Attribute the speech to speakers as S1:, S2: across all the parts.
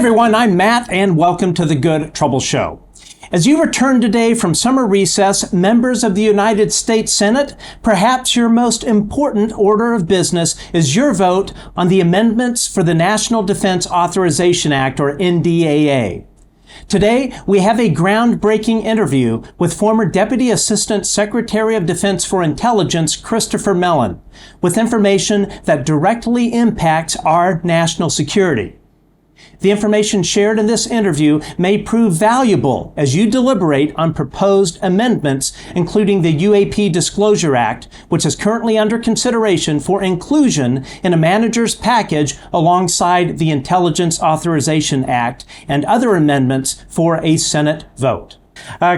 S1: everyone, I'm Matt, and welcome to the Good Trouble Show. As you return today from summer recess, members of the United States Senate, perhaps your most important order of business is your vote on the amendments for the National Defense Authorization Act, or NDAA. Today, we have a groundbreaking interview with former Deputy Assistant Secretary of Defense for Intelligence Christopher Mellon, with information that directly impacts our national security. The information shared in this interview may prove valuable as you deliberate on proposed amendments, including the UAP Disclosure Act, which is currently under consideration for inclusion in a manager's package alongside the Intelligence Authorization Act and other amendments for a Senate vote.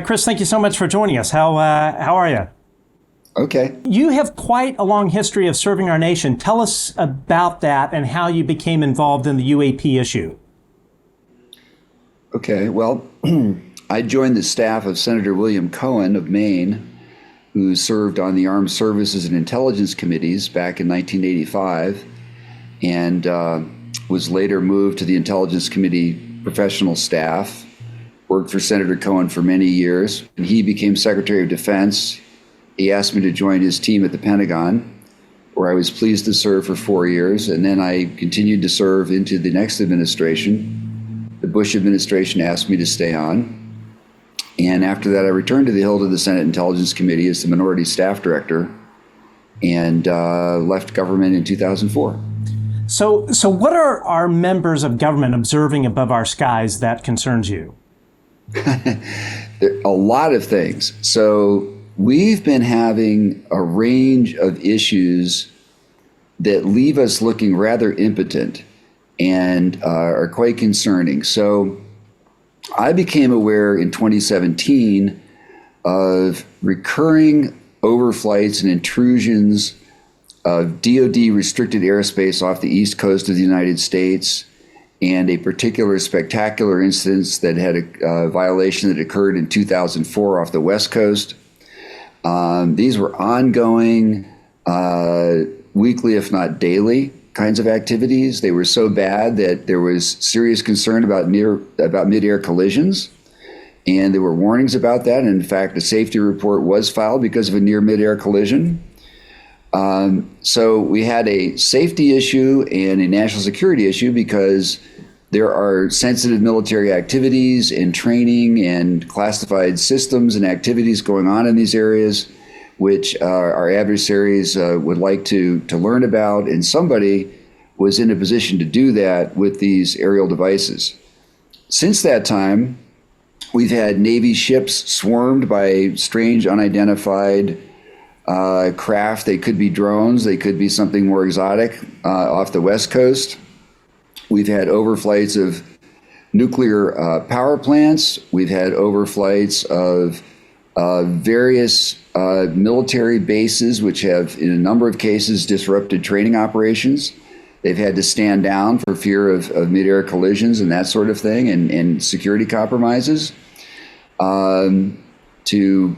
S1: Chris, thank you so much for joining us. How are you?
S2: Okay.
S1: You have quite a long history of serving our nation. Tell us about that and how you became involved in the UAP issue.
S2: Okay, well, I joined the staff of Senator William Cohen of Maine, who served on the Armed Services and Intelligence Committees back in 1985, and was later moved to the Intelligence Committee professional staff, worked for Senator Cohen for many years. When he became Secretary of Defense, he asked me to join his team at the Pentagon, where I was pleased to serve for 4 years, and then I continued to serve into the next administration. The Bush administration asked me to stay on. And after that, I returned to the Hill to the Senate Intelligence Committee as the Minority Staff Director and left government in 2004.
S1: So what are our members of government observing above our skies that concerns you?
S2: There are a lot of things. So we've been having a range of issues that leave us looking rather impotent and are quite concerning. So I became aware in 2017 of recurring overflights and intrusions of DoD restricted airspace off the East Coast of the United States, and a particular spectacular instance that had a violation that occurred in 2004 off the West Coast. These were ongoing, weekly, if not daily, kinds of activities. They were so bad that there was serious concern about mid-air collisions, and there were warnings about that. And in fact, a safety report was filed because of a near mid-air collision. So we had a safety issue and a national security issue because there are sensitive military activities and training and classified systems and activities going on in these areas, which our adversaries would like to learn about, and somebody was in a position to do that with these aerial devices. Since that time, we've had Navy ships swarmed by strange, unidentified craft. They could be drones, they could be something more exotic off the West Coast. We've had overflights of nuclear power plants. We've had overflights of various military bases, which have, in a number of cases, disrupted training operations. They've had to stand down for fear of mid-air collisions and that sort of thing, and security compromises. To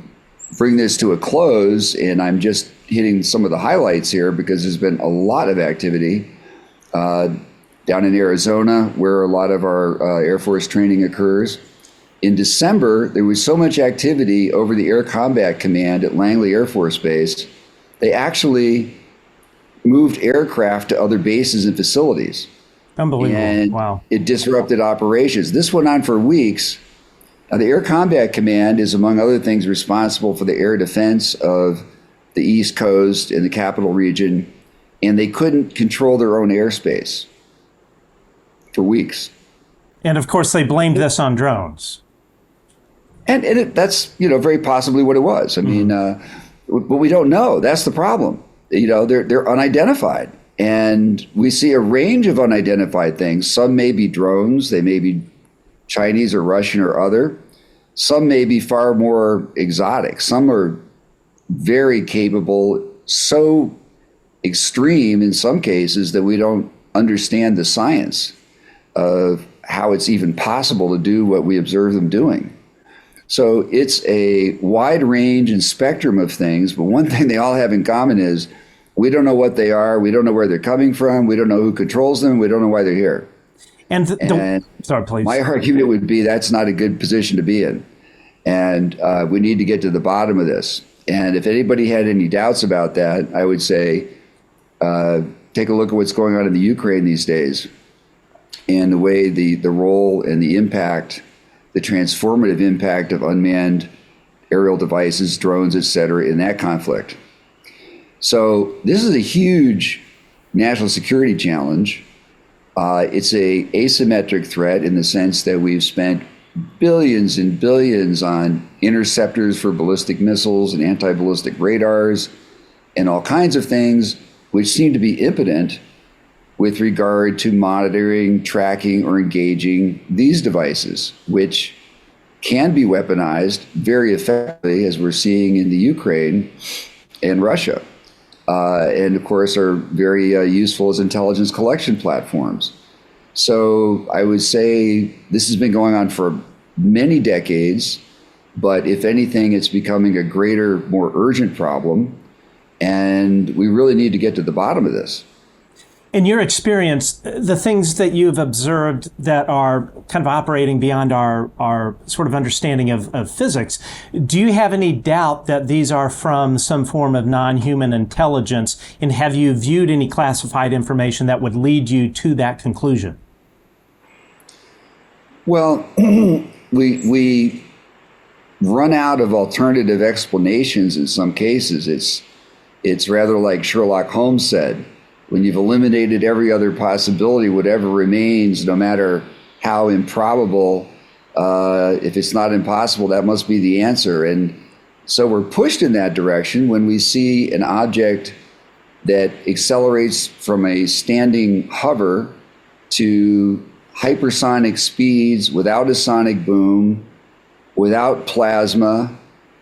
S2: bring this to a close, and I'm just hitting some of the highlights here because there's been a lot of activity down in Arizona, where a lot of our Air Force training occurs. In December, there was so much activity over the Air Combat Command at Langley Air Force Base, they actually moved aircraft to other bases and facilities.
S1: Unbelievable.
S2: And
S1: wow.
S2: It disrupted operations. This went on for weeks. Now, the Air Combat Command is, among other things, responsible for the air defense of the East Coast and the capital region, and they couldn't control their own airspace for weeks.
S1: And of course, they blamed this on drones.
S2: And that's, very possibly what it was. I mean, but we don't know. That's the problem. They're unidentified. And we see a range of unidentified things. Some may be drones. They may be Chinese or Russian or other. Some may be far more exotic. Some are very capable, so extreme in some cases that we don't understand the science of how it's even possible to do what we observe them doing. So it's a wide range and spectrum of things, but one thing they all have in common is we don't know what they are, we don't know where they're coming from, we don't know who controls them, we don't know why they're here. And
S1: sorry, please.
S2: my argument would be that's not a good position to be in. And we need to get to the bottom of this. And if anybody had any doubts about that, I would say take a look at what's going on in the Ukraine these days and the way the role and the impact, the transformative impact of unmanned aerial devices, drones, et cetera, in that conflict. So this is a huge national security challenge. It's a asymmetric threat in the sense that we've spent billions and billions on interceptors for ballistic missiles and anti-ballistic radars and all kinds of things which seem to be impotent with regard to monitoring, tracking, or engaging these devices, which can be weaponized very effectively, as we're seeing in the Ukraine and Russia. And of course are very useful as intelligence collection platforms. So I would say this has been going on for many decades, but if anything, it's becoming a greater, more urgent problem. And we really need to get to the bottom of this.
S1: In your experience, the things that you've observed that are kind of operating beyond our sort of understanding of physics, do you have any doubt that these are from some form of non-human intelligence? And have you viewed any classified information that would lead you to that conclusion?
S2: Well, we run out of alternative explanations in some cases. It's rather like Sherlock Holmes said, when you've eliminated every other possibility, whatever remains, no matter how improbable, if it's not impossible, that must be the answer. And so we're pushed in that direction when we see an object that accelerates from a standing hover to hypersonic speeds without a sonic boom, without plasma,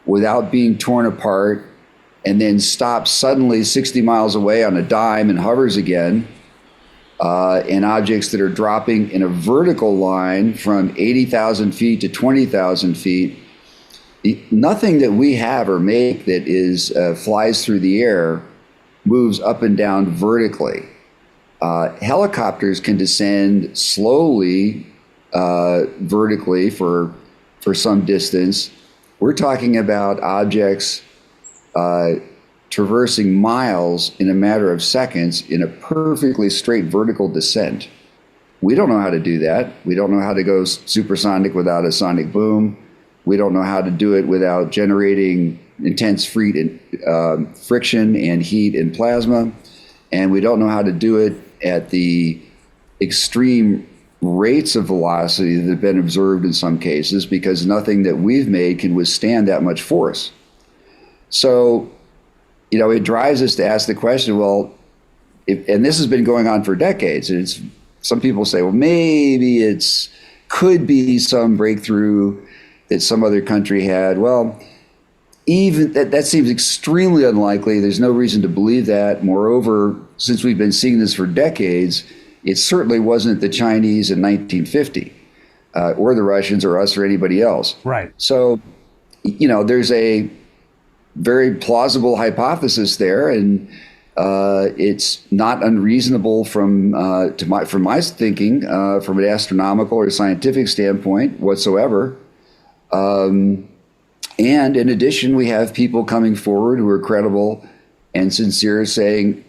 S2: without being torn apart, and then stops suddenly 60 miles away on a dime and hovers again, and objects that are dropping in a vertical line from 80,000 feet to 20,000 feet. Nothing that we have or make that is flies through the air moves up and down vertically. Helicopters can descend slowly vertically for some distance. We're talking about objects traversing miles in a matter of seconds in a perfectly straight vertical descent. We don't know how to do that. We don't know how to go supersonic without a sonic boom. We don't know how to do it without generating intense friction and heat and plasma. And we don't know how to do it at the extreme rates of velocity that have been observed in some cases, because nothing that we've made can withstand that much force. So, it drives us to ask the question, well, and this has been going on for decades, and some people say, well, maybe could be some breakthrough that some other country had. Well, even that seems extremely unlikely. There's no reason to believe that. Moreover, since we've been seeing this for decades, it certainly wasn't the Chinese in 1950, or the Russians or us or anybody else.
S1: Right.
S2: So, there's a very plausible hypothesis there, and it's not unreasonable from my thinking, from an astronomical or scientific standpoint whatsoever. And in addition, we have people coming forward who are credible and sincere, saying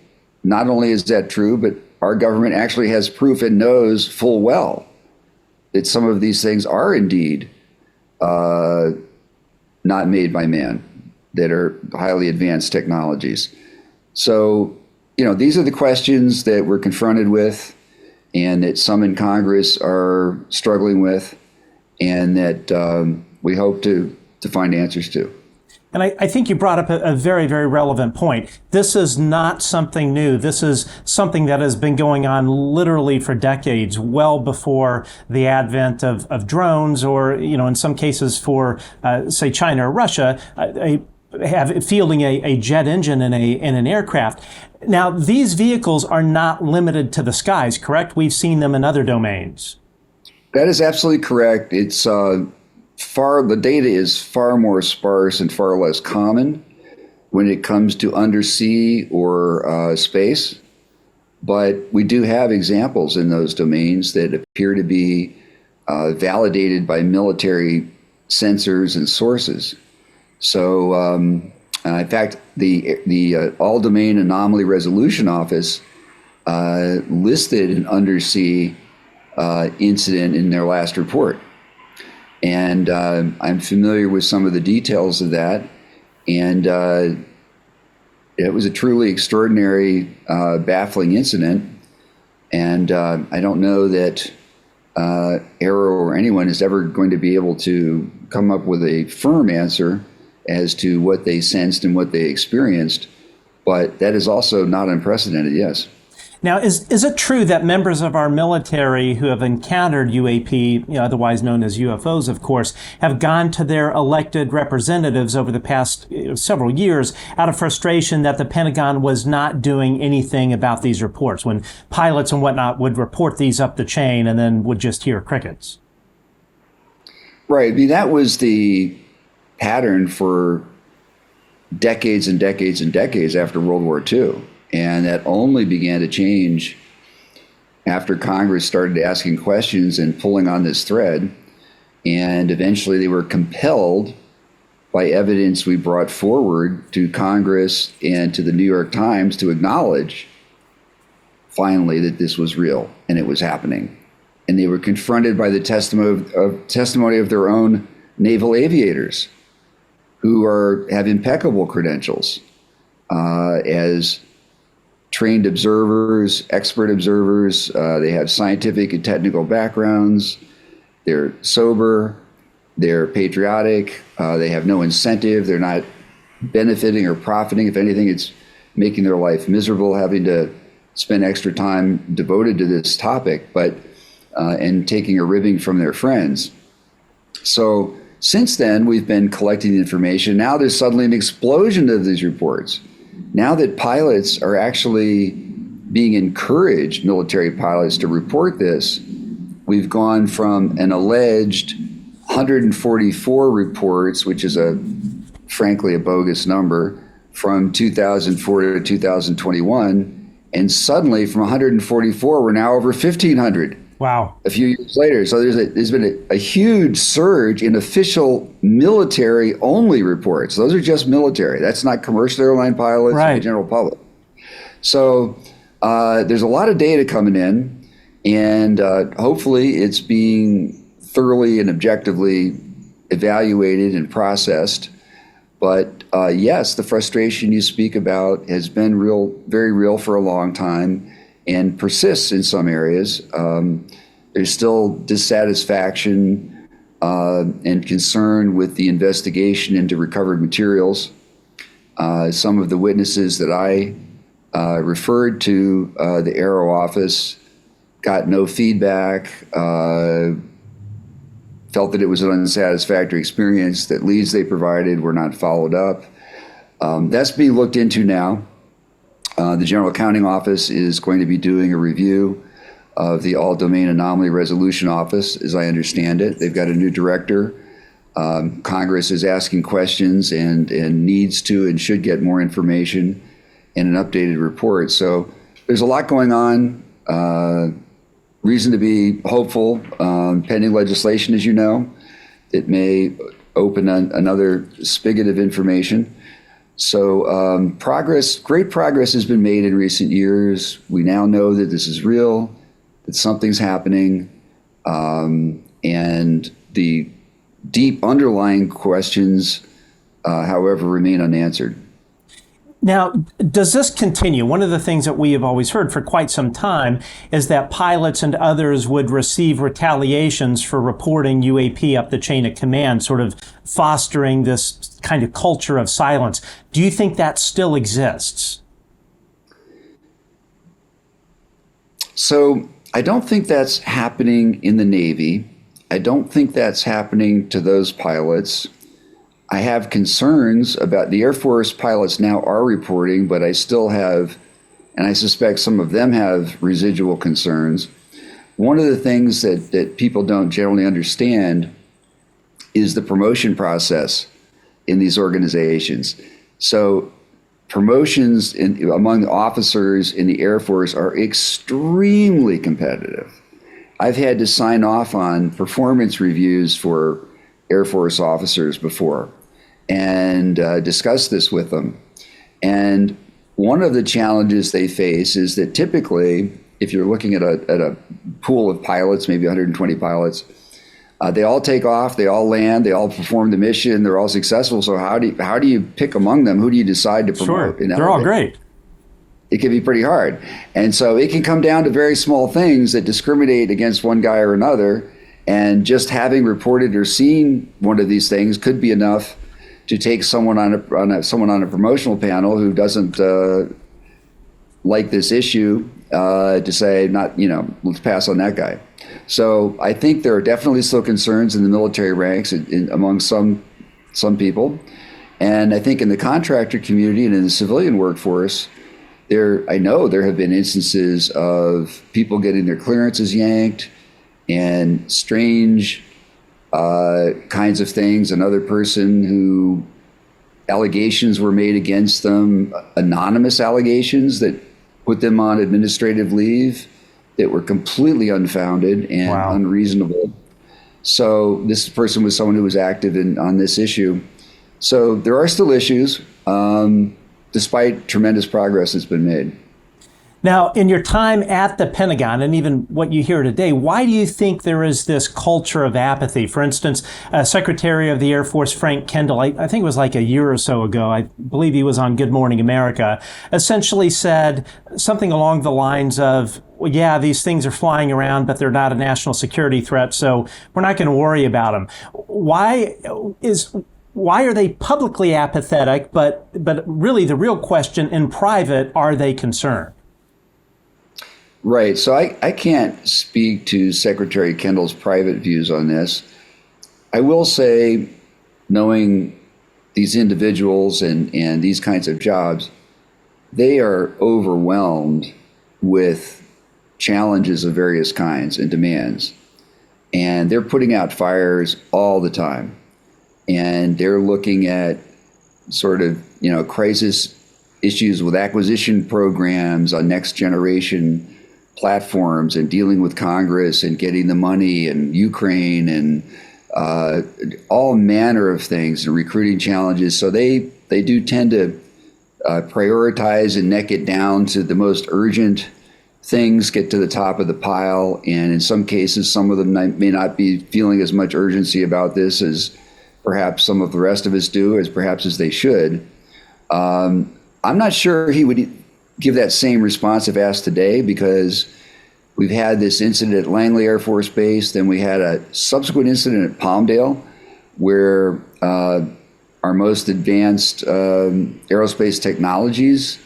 S2: not only is that true, but our government actually has proof and knows full well that some of these things are indeed not made by man, that are highly advanced technologies. So, these are the questions that we're confronted with, and that some in Congress are struggling with, and that we hope to find answers to.
S1: And I think you brought up a very, very relevant point. This is not something new. This is something that has been going on literally for decades, well before the advent of drones, or, in some cases for, say, China or Russia, fielding a jet engine in an aircraft. Now, these vehicles are not limited to the skies, correct? We've seen them in other domains.
S2: That is absolutely correct. It's the data is far more sparse and far less common when it comes to undersea or space. But we do have examples in those domains that appear to be validated by military sensors and sources. So, in fact, the All Domain Anomaly Resolution Office listed an undersea incident in their last report. And I'm familiar with some of the details of that. And it was a truly extraordinary, baffling incident. And I don't know that Arrow or anyone is ever going to be able to come up with a firm answer as to what they sensed and what they experienced. But that is also not unprecedented, yes.
S1: Now, is it true that members of our military who have encountered UAP, otherwise known as UFOs, of course, have gone to their elected representatives over the past several years out of frustration that the Pentagon was not doing anything about these reports, when pilots and whatnot would report these up the chain and then would just hear crickets?
S2: Right. I mean, that was the pattern for decades and decades and decades after World War II. And that only began to change after Congress started asking questions and pulling on this thread. And eventually they were compelled by evidence we brought forward to Congress and to the New York Times to acknowledge finally that this was real and it was happening. And they were confronted by the testimony of their own naval aviators who have impeccable credentials as trained observers, expert observers. They have scientific and technical backgrounds. They're sober. They're patriotic. They have no incentive. They're not benefiting or profiting. If anything, it's making their life miserable, having to spend extra time devoted to this topic, and taking a ribbing from their friends. So since then, we've been collecting information. Now there's suddenly an explosion of these reports. Now that pilots are actually being encouraged, military pilots, to report this, we've gone from an alleged 144 reports, which is frankly a bogus number, from 2004 to 2021. And suddenly from 144, we're now over 1,500.
S1: Wow.
S2: A few years later. So there's been a huge surge in official military-only reports. Those are just military. That's not commercial airline pilots or the general public. So there's a lot of data coming in, and hopefully it's being thoroughly and objectively evaluated and processed. But yes, the frustration you speak about has been real, very real for a long time, and persists in some areas. There's still dissatisfaction and concern with the investigation into recovered materials. Some of the witnesses that I referred to the Arrow office got no feedback, felt that it was an unsatisfactory experience, that leads they provided were not followed up. That's being looked into now. The General Accounting Office is going to be doing a review of the All Domain Anomaly Resolution Office, as I understand it. They've got a new director. Congress is asking questions and needs to and should get more information and an updated report. So there's a lot going on. Reason to be hopeful. Pending legislation, as you know, it may open another spigot of information. So great progress has been made in recent years. We now know that this is real, that something's happening, and the deep underlying questions, however, remain unanswered.
S1: Now, does this continue? One of the things that we have always heard for quite some time is that pilots and others would receive retaliations for reporting UAP up the chain of command, sort of fostering this kind of culture of silence. Do you think that still exists?
S2: So I don't think that's happening in the Navy. I don't think that's happening to those pilots. I have concerns about the Air Force pilots now are reporting, but I still have, and I suspect some of them have residual concerns. One of the things that people don't generally understand is the promotion process in these organizations. So promotions among officers in the Air Force are extremely competitive. I've had to sign off on performance reviews for Air Force officers before and discuss this with them. And one of the challenges they face is that typically, if you're looking at a pool of pilots, maybe 120 pilots, they all take off, they all land, they all perform the mission, they're all successful. So how do you pick among them? Who do you decide to promote?
S1: Sure, they're all great.
S2: It can be pretty hard. And so it can come down to very small things that discriminate against one guy or another. And just having reported or seen one of these things could be enough to take someone on a promotional panel who doesn't like this issue to say, let's pass on that guy. So I think there are definitely still concerns in the military ranks among some people. And I think in the contractor community and in the civilian workforce, I know there have been instances of people getting their clearances yanked and strange kinds of things. Another person who allegations were made against them, anonymous allegations that put them on administrative leave that were completely unfounded and unreasonable. So this person was someone who was active on this issue. So there are still issues, despite tremendous progress that's been made.
S1: Now, in your time at the Pentagon and even what you hear today, why do you think there is this culture of apathy? For instance, Secretary of the Air Force Frank Kendall, I think it was like a year or so ago, I believe he was on Good Morning America, essentially said something along the lines of, well, yeah, these things are flying around, but they're not a national security threat, so we're not going to worry about them. Why are they publicly apathetic, but really the real question in private, are they concerned?
S2: Right. So I can't speak to Secretary Kendall's private views on this. I will say, knowing these individuals and these kinds of jobs, they are overwhelmed with challenges of various kinds and demands. And they're putting out fires all the time. And they're looking at sort of, crisis issues with acquisition programs on next generation platforms and dealing with Congress and getting the money and Ukraine and all manner of things and recruiting challenges. So they do tend to prioritize and neck it down to the most urgent things, get to the top of the pile. And in some cases, some of them may not be feeling as much urgency about this as perhaps some of the rest of us do, as perhaps as they should. I'm not sure he would give that same response if asked today, because we've had this incident at Langley Air Force Base, then we had a subsequent incident at Palmdale where our most advanced aerospace technologies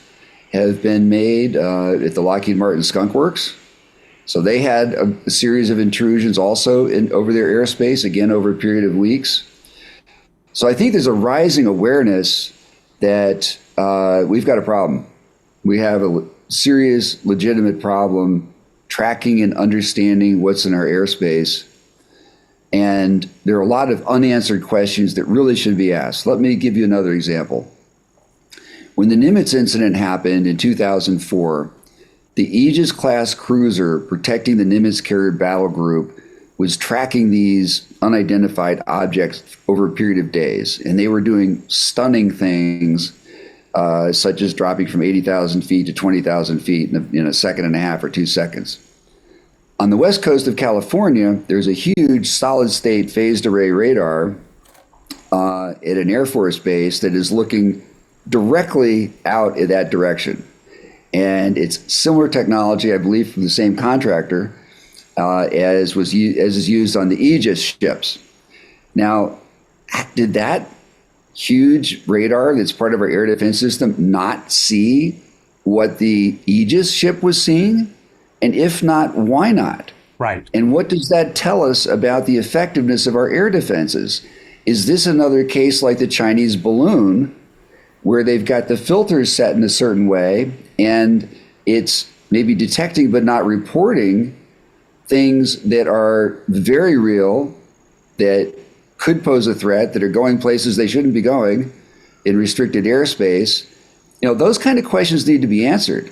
S2: have been made at the Lockheed Martin Skunk Works. So they had a series of intrusions also over their airspace, again over a period of weeks. So I think there's a rising awareness that we've got a problem. We have a serious, legitimate problem tracking and understanding what's in our airspace. And there are a lot of unanswered questions that really should be asked. Let me give you another example. When the Nimitz incident happened in 2004, the Aegis-class cruiser protecting the Nimitz carrier battle group was tracking these unidentified objects over a period of days. And they were doing stunning things, such as dropping from 80,000 feet to 20,000 feet in a second and a half or 2 seconds. On the west coast of California, there's a huge solid-state phased array radar at an Air Force base that is looking directly out in that direction. And it's similar technology, I believe, from the same contractor as is used on the Aegis ships. Now, did that huge radar that's part of our air defense system not see what the Aegis ship was seeing? And if not, why not?
S1: Right.
S2: And what does that tell us about the effectiveness of our air defenses? Is this another case like the Chinese balloon, where they've got the filters set in a certain way and it's maybe detecting but not reporting things that are very real, that could pose a threat, that are going places they shouldn't be going in restricted airspace, those kind of questions need to be answered.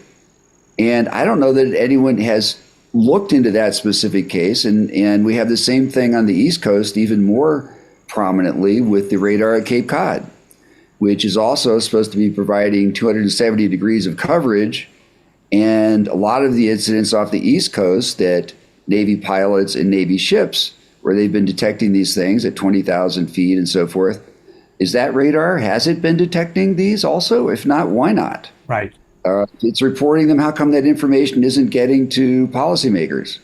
S2: And I don't know that anyone has looked into that specific case. And we have the same thing on the East Coast, even more prominently with the radar at Cape Cod, which is also supposed to be providing 270 degrees of coverage. And a lot of the incidents off the East Coast that Navy pilots and Navy ships, where they've been detecting these things at 20,000 feet and so forth, is that radar, has it been detecting these also? If not, why not?
S1: Right.
S2: It's reporting them. How come that information isn't getting to policymakers?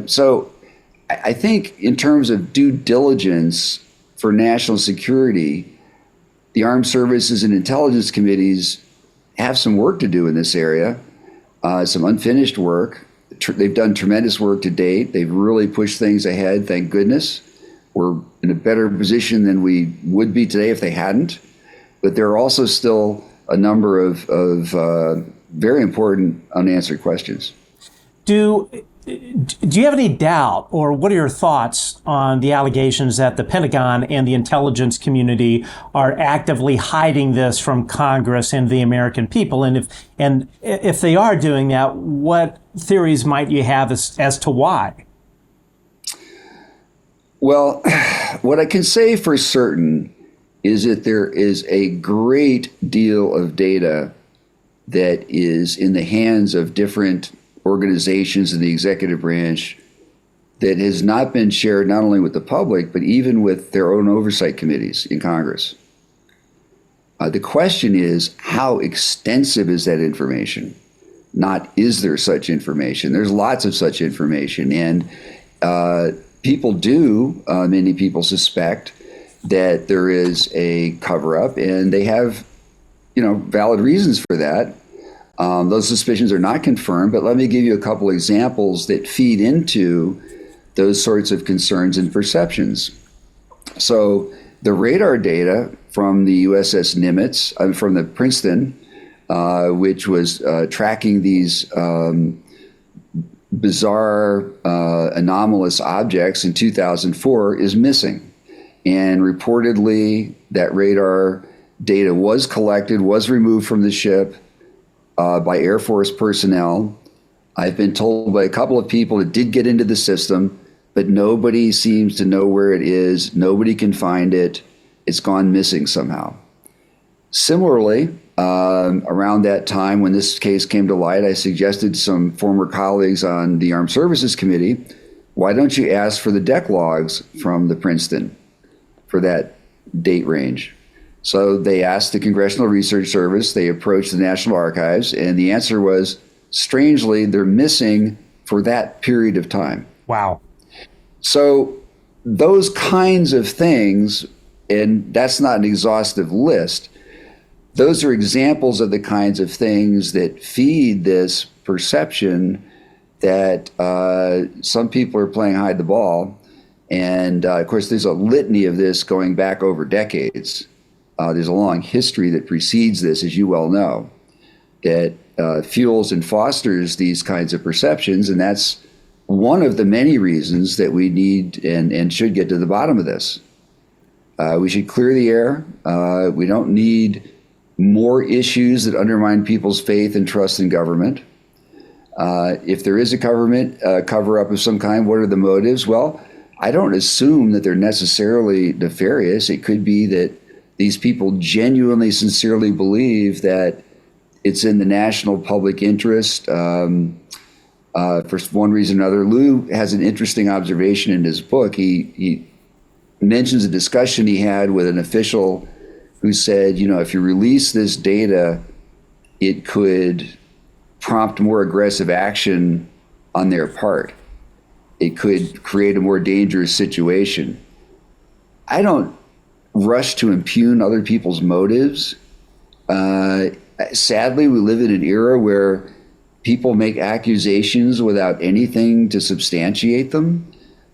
S2: So I think in terms of due diligence for national security, the armed services and intelligence committees have some work to do in this area, some unfinished work. They've done tremendous work to date. They've really pushed things ahead, thank goodness. We're in a better position than we would be today if they hadn't. But there are also still a number of very important unanswered questions.
S1: Do you have any doubt, or what are your thoughts on the allegations that the Pentagon and the intelligence community are actively hiding this from Congress and the American people? And if they are doing that, what theories might you have as to why?
S2: Well, what I can say for certain is that there is a great deal of data that is in the hands of different organizations in the executive branch that has not been shared not only with the public, but even with their own oversight committees in Congress. The question is, how extensive is that information? Not, is there such information? There's lots of such information. And many people suspect that there is a cover-up, and they have, valid reasons for that. Those suspicions are not confirmed, but let me give you a couple examples that feed into those sorts of concerns and perceptions. So the radar data from the USS Nimitz, from the Princeton, which was tracking these bizarre anomalous objects in 2004, is missing. And reportedly, that radar data was collected, was removed from the ship by Air Force personnel. I've been told by a couple of people it did get into the system, but nobody seems to know where it is. Nobody can find it. It's gone missing somehow. Similarly, around that time when this case came to light, I suggested to some former colleagues on the Armed Services Committee, why don't you ask for the deck logs from the Princeton for that date range? So they asked the Congressional Research Service, they approached the National Archives, and the answer was, strangely, they're missing for that period of time.
S1: Wow.
S2: So those kinds of things, and that's not an exhaustive list, those are examples of the kinds of things that feed this perception that some people are playing hide the ball. And of course, there's a litany of this going back over decades. There's a long history that precedes this, as you well know, that fuels and fosters these kinds of perceptions. And that's one of the many reasons that we need and should get to the bottom of this. We should clear the air. We don't need more issues that undermine people's faith and trust in government. If there is a government cover-up of some kind, what are the motives? Well, I don't assume that they're necessarily nefarious. It could be that these people genuinely, sincerely believe that it's in the national public interest for one reason or another. Lou has an interesting observation in his book. He mentions a discussion he had with an official who said, if you release this data, it could prompt more aggressive action on their part. It could create a more dangerous situation. I don't rush to impugn other people's motives. Sadly, we live in an era where people make accusations without anything to substantiate them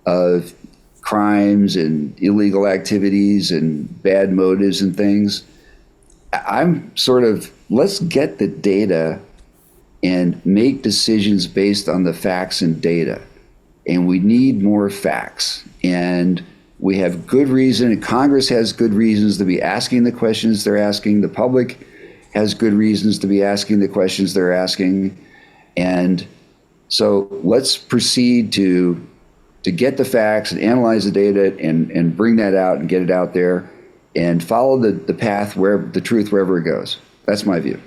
S2: of crimes and illegal activities and bad motives and things. I'm sort of, let's get the data and make decisions based on the facts and data. And we need more facts. And we have good reason, and Congress has good reasons to be asking the questions they're asking. The public has good reasons to be asking the questions they're asking. And so let's proceed to get the facts and analyze the data and bring that out and get it out there and follow the path where the truth wherever it goes. That's my view.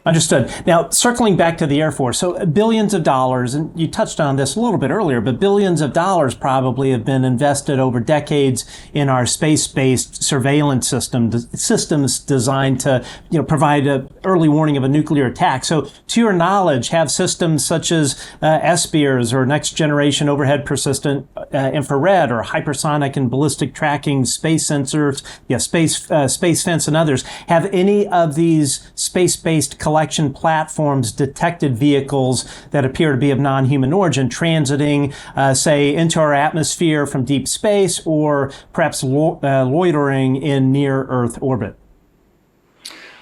S1: Understood. Now, circling back to the Air Force, so billions of dollars, and you touched on this a little bit earlier, but billions of dollars probably have been invested over decades in our space-based surveillance systems designed to, provide an early warning of a nuclear attack. So, to your knowledge, have systems such as SBIRS or Next Generation Overhead Persistent Infrared or hypersonic and ballistic tracking space sensors, space fence and others, have any of these space-based collection platforms detected vehicles that appear to be of non-human origin transiting, say, into our atmosphere from deep space or perhaps loitering in near-Earth orbit?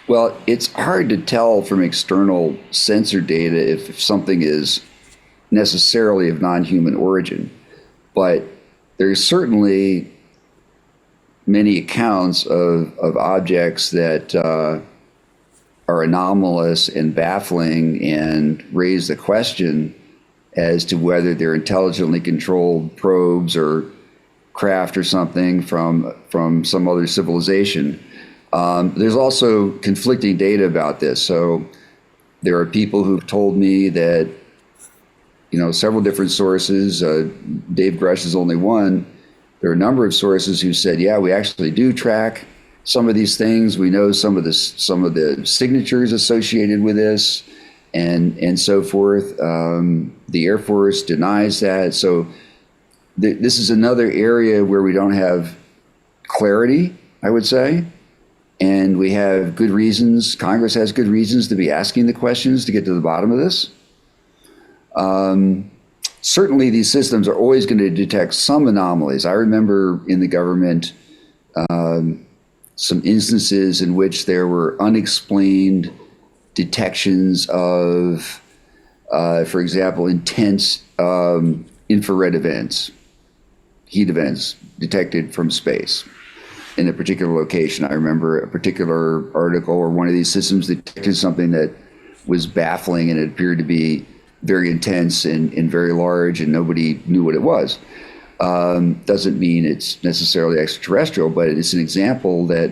S2: Well, it's hard to tell from external sensor data if something is necessarily of non-human origin, but there's certainly many accounts of objects that are anomalous and baffling and raise the question as to whether they're intelligently controlled probes or craft or something from some other civilization. There's also conflicting data about this. So there are people who've told me that, several different sources, Dave Grush is only one. There are a number of sources who said, yeah, we actually do track some of these things. We know some of the signatures associated with this, and so forth. The Air Force denies that. So this is another area where we don't have clarity, I would say, and we have good reasons. Congress has good reasons to be asking the questions to get to the bottom of this. Certainly, these systems are always going to detect some anomalies. I remember in the government some instances in which there were unexplained detections of, for example, intense infrared events, heat events detected from space in a particular location. I remember a particular article or one of these systems detected something that was baffling, and it appeared to be very intense and very large, and nobody knew what it was. Doesn't mean it's necessarily extraterrestrial, but it's an example that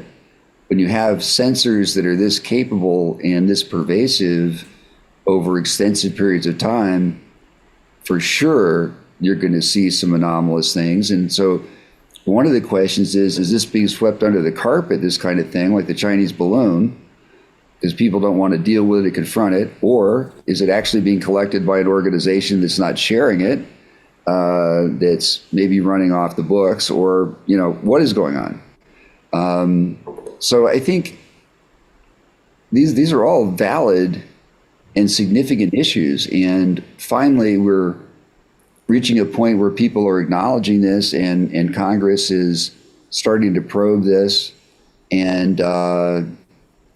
S2: when you have sensors that are this capable and this pervasive over extensive periods of time, for sure you're going to see some anomalous things. And so one of the questions is this being swept under the carpet, this kind of thing, like the Chinese balloon, because people don't want to deal with it and confront it, or is it actually being collected by an organization that's not sharing it, that's maybe running off the books, or what is going on? So I think these are all valid and significant issues, and finally we're reaching a point where people are acknowledging this, and Congress is starting to probe this, and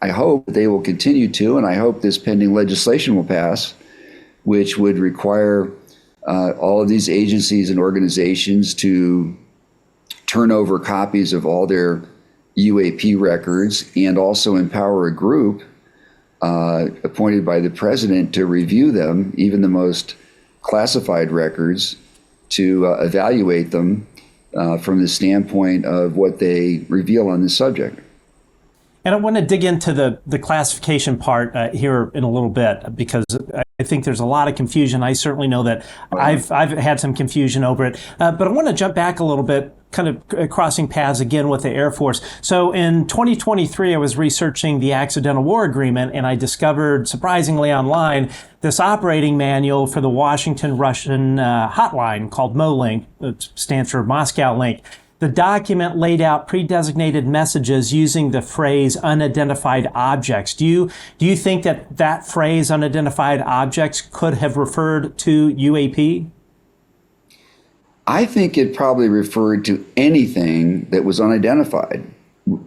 S2: I hope they will continue to, and I hope this pending legislation will pass, which would require all of these agencies and organizations to turn over copies of all their UAP records, and also empower a group appointed by the president to review them, even the most classified records, to evaluate them from the standpoint of what they reveal on this subject.
S1: And I want to dig into the classification part here in a little bit, because I think there's a lot of confusion. I certainly know that I've had some confusion over it. But I want to jump back a little bit, kind of crossing paths again with the Air Force. So in 2023, I was researching the Accidental War Agreement, and I discovered, surprisingly online, this operating manual for the Washington-Russian hotline called MOLINK, which stands for Moscow Link. The document laid out pre-designated messages using the phrase unidentified objects. Do you think that phrase unidentified objects could have referred to UAP?
S2: I think it probably referred to anything that was unidentified,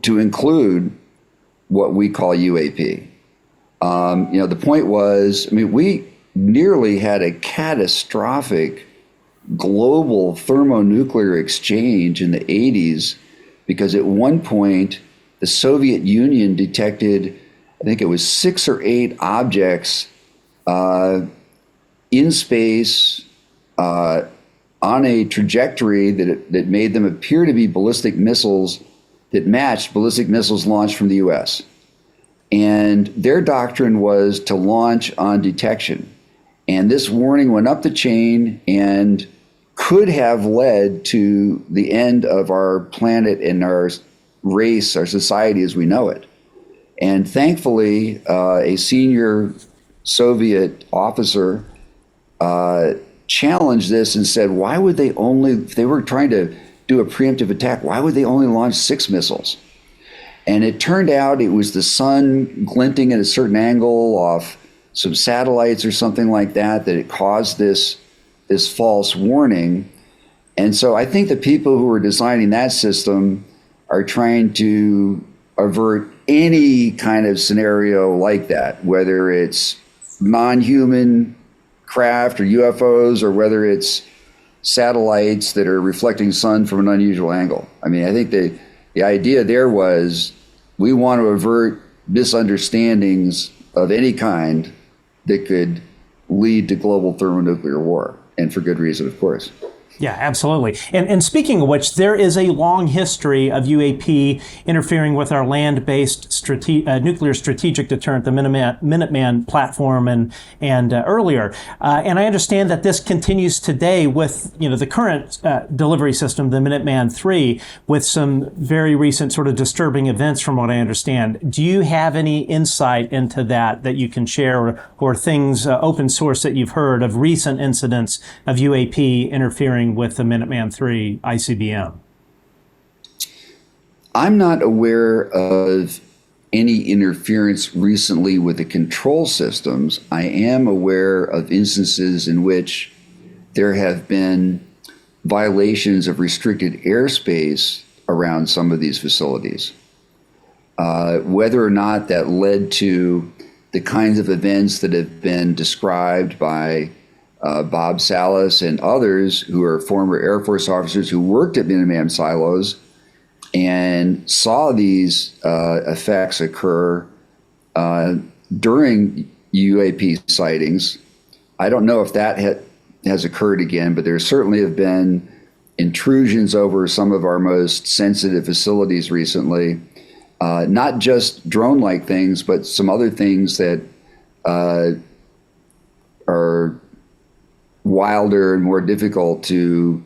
S2: to include what we call UAP. The point was, we nearly had a catastrophic global thermonuclear exchange in the 80s, because at one point the Soviet Union detected I think it was 6 or 8 objects in space on a trajectory that made them appear to be ballistic missiles that matched ballistic missiles launched from the U.S. And their doctrine was to launch on detection. And this warning went up the chain and could have led to the end of our planet and our race, our society as we know it. And thankfully, a senior Soviet officer challenged this and said, why would they only, if they were trying to do a preemptive attack, why would they only launch 6 missiles? And it turned out it was the sun glinting at a certain angle off some satellites or something like that it caused this false warning. And so I think the people who are designing that system are trying to avert any kind of scenario like that, whether it's non-human craft or UFOs, or whether it's satellites that are reflecting sun from an unusual angle. I mean, I think the idea there was we want to avert misunderstandings of any kind that could lead to global thermonuclear war, and for good reason, of course.
S1: Yeah, absolutely. And speaking of which, there is a long history of UAP interfering with our land-based nuclear strategic deterrent, the Minuteman platform, and earlier. And I understand that this continues today with the current delivery system, the Minuteman III, with some very recent sort of disturbing events, from what I understand. Do you have any insight into that you can share, or things open source that you've heard of recent incidents of UAP interfering with the Minuteman III ICBM?
S2: I'm not aware of any interference recently with the control systems. I am aware of instances in which there have been violations of restricted airspace around some of these facilities. Whether or not that led to the kinds of events that have been described by Bob Salas and others who are former Air Force officers who worked at Minuteman silos and saw these effects occur during UAP sightings. I don't know if that has occurred again, but there certainly have been intrusions over some of our most sensitive facilities recently. Not just drone-like things, but some other things that are wilder and more difficult to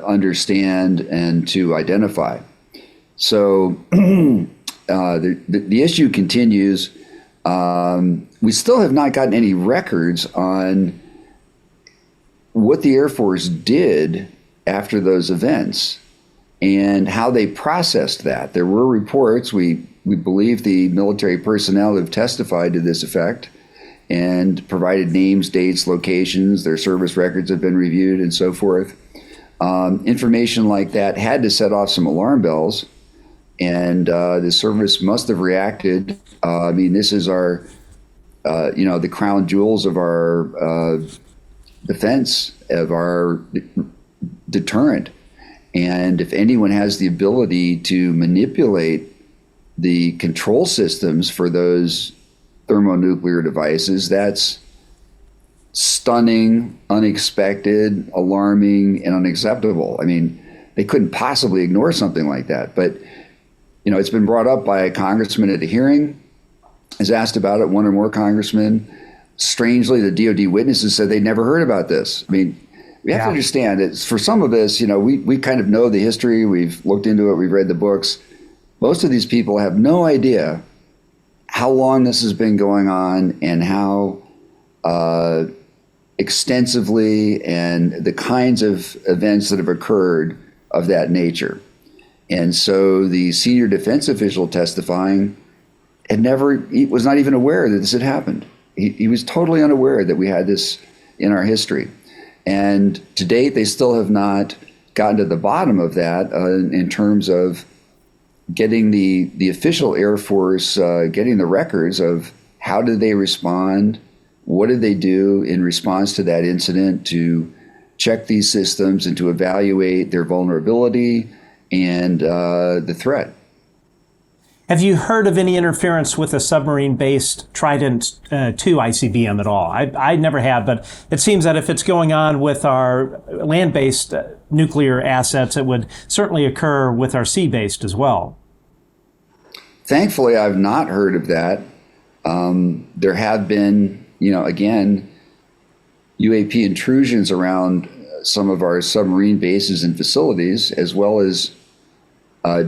S2: understand and to identify. So the issue continues. We still have not gotten any records on what the Air Force did after those events and how they processed that. There were reports. We believe the military personnel have testified to this effect and provided names, dates, locations. Their service records have been reviewed and so forth. Information like that had to set off some alarm bells, and the service must have reacted. I mean, this is our, the crown jewels of our defense, of our deterrent. And if anyone has the ability to manipulate the control systems for those thermonuclear devices, that's stunning, unexpected, alarming, and unacceptable. I mean, they couldn't possibly ignore something like that. But, it's been brought up by a congressman at a hearing, is asked about it, one or more congressmen. Strangely, the DOD witnesses said they'd never heard about this. I mean, we have to understand that for some of us, we kind of know the history. We've looked into it. We've read the books. Most of these people have no idea how long this has been going on and how extensively and the kinds of events that have occurred of that nature. And so the senior defense official testifying he was not even aware that this had happened. He was totally unaware that we had this in our history. And to date, they still have not gotten to the bottom of that in terms of getting the official Air Force, getting the records of how did they respond, what did they do in response to that incident to check these systems and to evaluate their vulnerability and the threat.
S1: Have you heard of any interference with a submarine-based Trident II ICBM at all? I never have, but it seems that if it's going on with our land-based nuclear assets, it would certainly occur with our sea-based as well.
S2: Thankfully, I've not heard of that. There have been, again, UAP intrusions around some of our submarine bases and facilities, as well as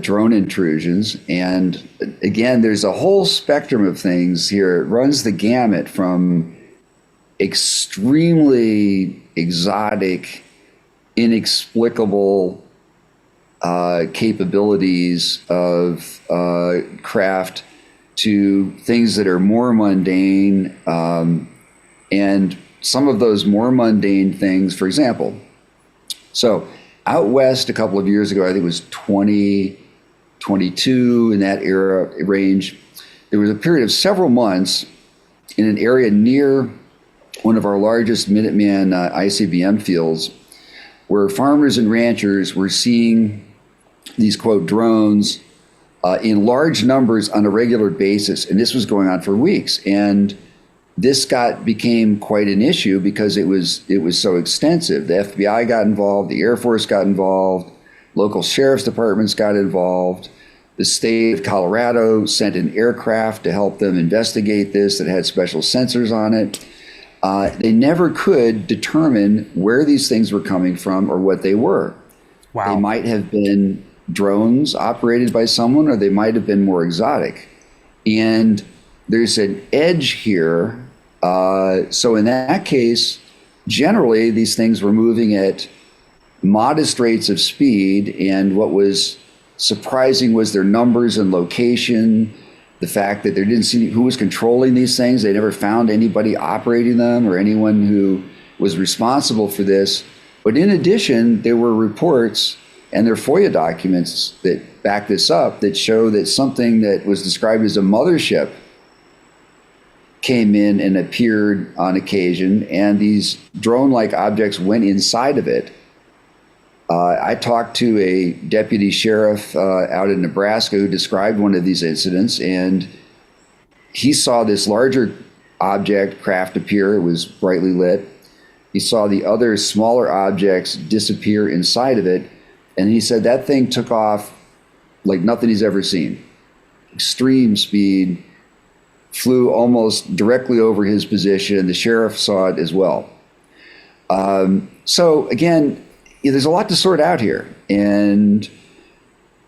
S2: drone intrusions. And again, there's a whole spectrum of things here. It runs the gamut from extremely exotic, inexplicable capabilities of craft to things that are more mundane. And some of those more mundane things, for example, so out west a couple of years ago, I think it was 2022, in that era range, there was a period of several months in an area near one of our largest Minuteman ICBM fields where farmers and ranchers were seeing these, quote, drones in large numbers on a regular basis. And this was going on for weeks. And this became quite an issue because it was so extensive. The FBI got involved, the Air Force got involved, local sheriff's departments got involved. The state of Colorado sent an aircraft to help them investigate this that had special sensors on it. They never could determine where these things were coming from or what they were. Wow. They might have been drones operated by someone, or they might have been more exotic. And there's an edge here. So in that case, generally, these things were moving at modest rates of speed. And what was surprising was their numbers and location, the fact that they didn't see who was controlling these things. They never found anybody operating them or anyone who was responsible for this. But in addition, there were reports and there are FOIA documents that back this up that show that something that was described as a mothership came in and appeared on occasion, and these drone-like objects went inside of it. I talked to a deputy sheriff out in Nebraska who described one of these incidents, and he saw this larger object craft appear. It was brightly lit. He saw the other smaller objects disappear inside of it, and he said that thing took off like nothing he's ever seen. Extreme speed, flew almost directly over his position. The sheriff saw it as well. So again, there's a lot to sort out here, and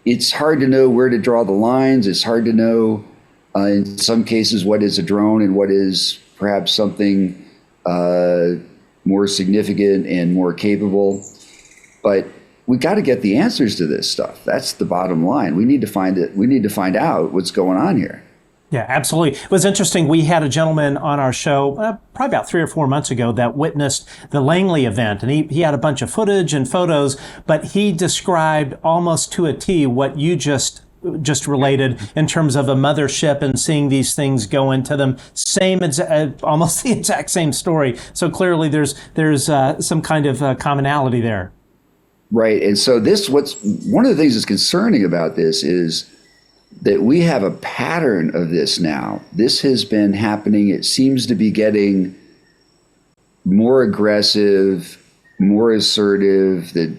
S2: it's hard to know where to draw the lines. It's hard to know in some cases what is a drone and what is perhaps something more significant and more capable. But we got to get the answers to this stuff. That's the bottom line. We need to find it. We need to find out what's going on here.
S1: Yeah, absolutely. It was interesting. We had a gentleman on our show probably about 3 or 4 months ago that witnessed the Langley event, and he had a bunch of footage and photos, but he described almost to a T what you just related in terms of a mothership and seeing these things go into them. Almost the exact same story. So clearly there's some kind of commonality there.
S2: Right. And so one of the things that's concerning about this is that we have a pattern of this now. This has been happening. It seems to be getting more aggressive, more assertive. The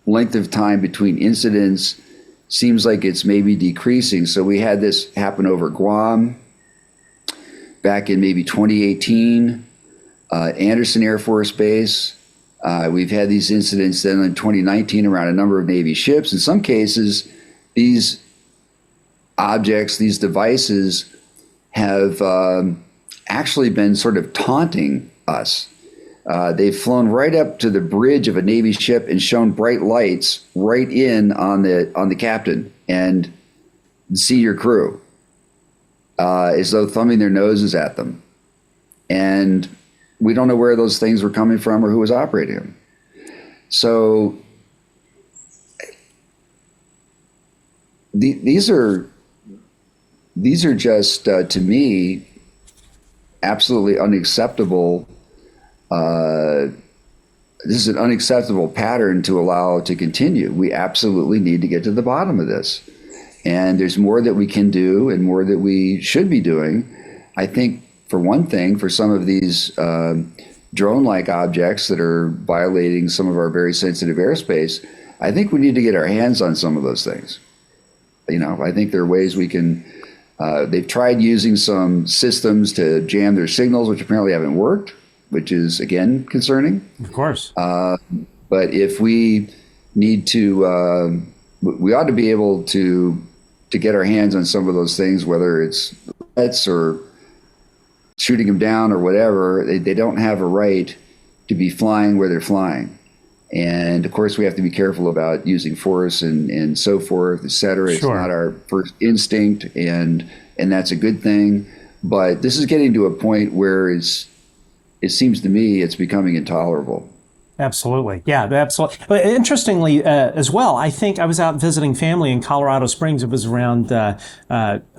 S2: length of time between incidents seems like it's maybe decreasing. So we had this happen over Guam back in maybe 2018, Anderson Air Force Base. We've had these incidents then in 2019 around a number of Navy ships. In some cases, these objects, these devices have actually been sort of taunting us. They've flown right up to the bridge of a Navy ship and shone bright lights right in on the captain and senior crew, as though thumbing their noses at them. And we don't know where those things were coming from or who was operating them. So these are just, to me, absolutely unacceptable. This is an unacceptable pattern to allow to continue. We absolutely need to get to the bottom of this. And there's more that we can do and more that we should be doing. I think, for one thing, for some of these drone-like objects that are violating some of our very sensitive airspace, I think we need to get our hands on some of those things. I think there are ways we can. They've tried using some systems to jam their signals, which apparently haven't worked, which is, again, concerning.
S1: Of course.
S2: But if we need to, we ought to be able to get our hands on some of those things, whether it's threats or shooting them down or whatever. They don't have a right to be flying where they're flying. And of course, we have to be careful about using force and so forth, et cetera. It's not our first instinct, and that's a good thing. But this is getting to a point where it seems to me it's becoming intolerable.
S1: Absolutely. Yeah, absolutely. But interestingly, as well, I think I was out visiting family in Colorado Springs. It was around, I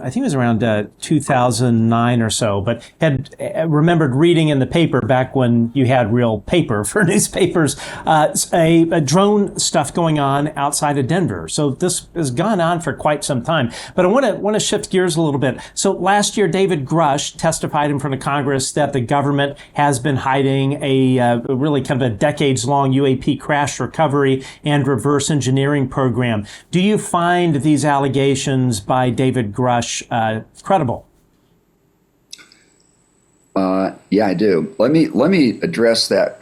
S1: think it was around 2009 or so, but had remembered reading in the paper back when you had real paper for newspapers, a drone stuff going on outside of Denver. So this has gone on for quite some time. But I want to shift gears a little bit. So last year, David Grush testified in front of Congress that the government has been hiding a really kind of a decades-long UAP crash recovery and reverse engineering program. Do you find these allegations by David Grush credible?
S2: Yeah, I do. Let me address that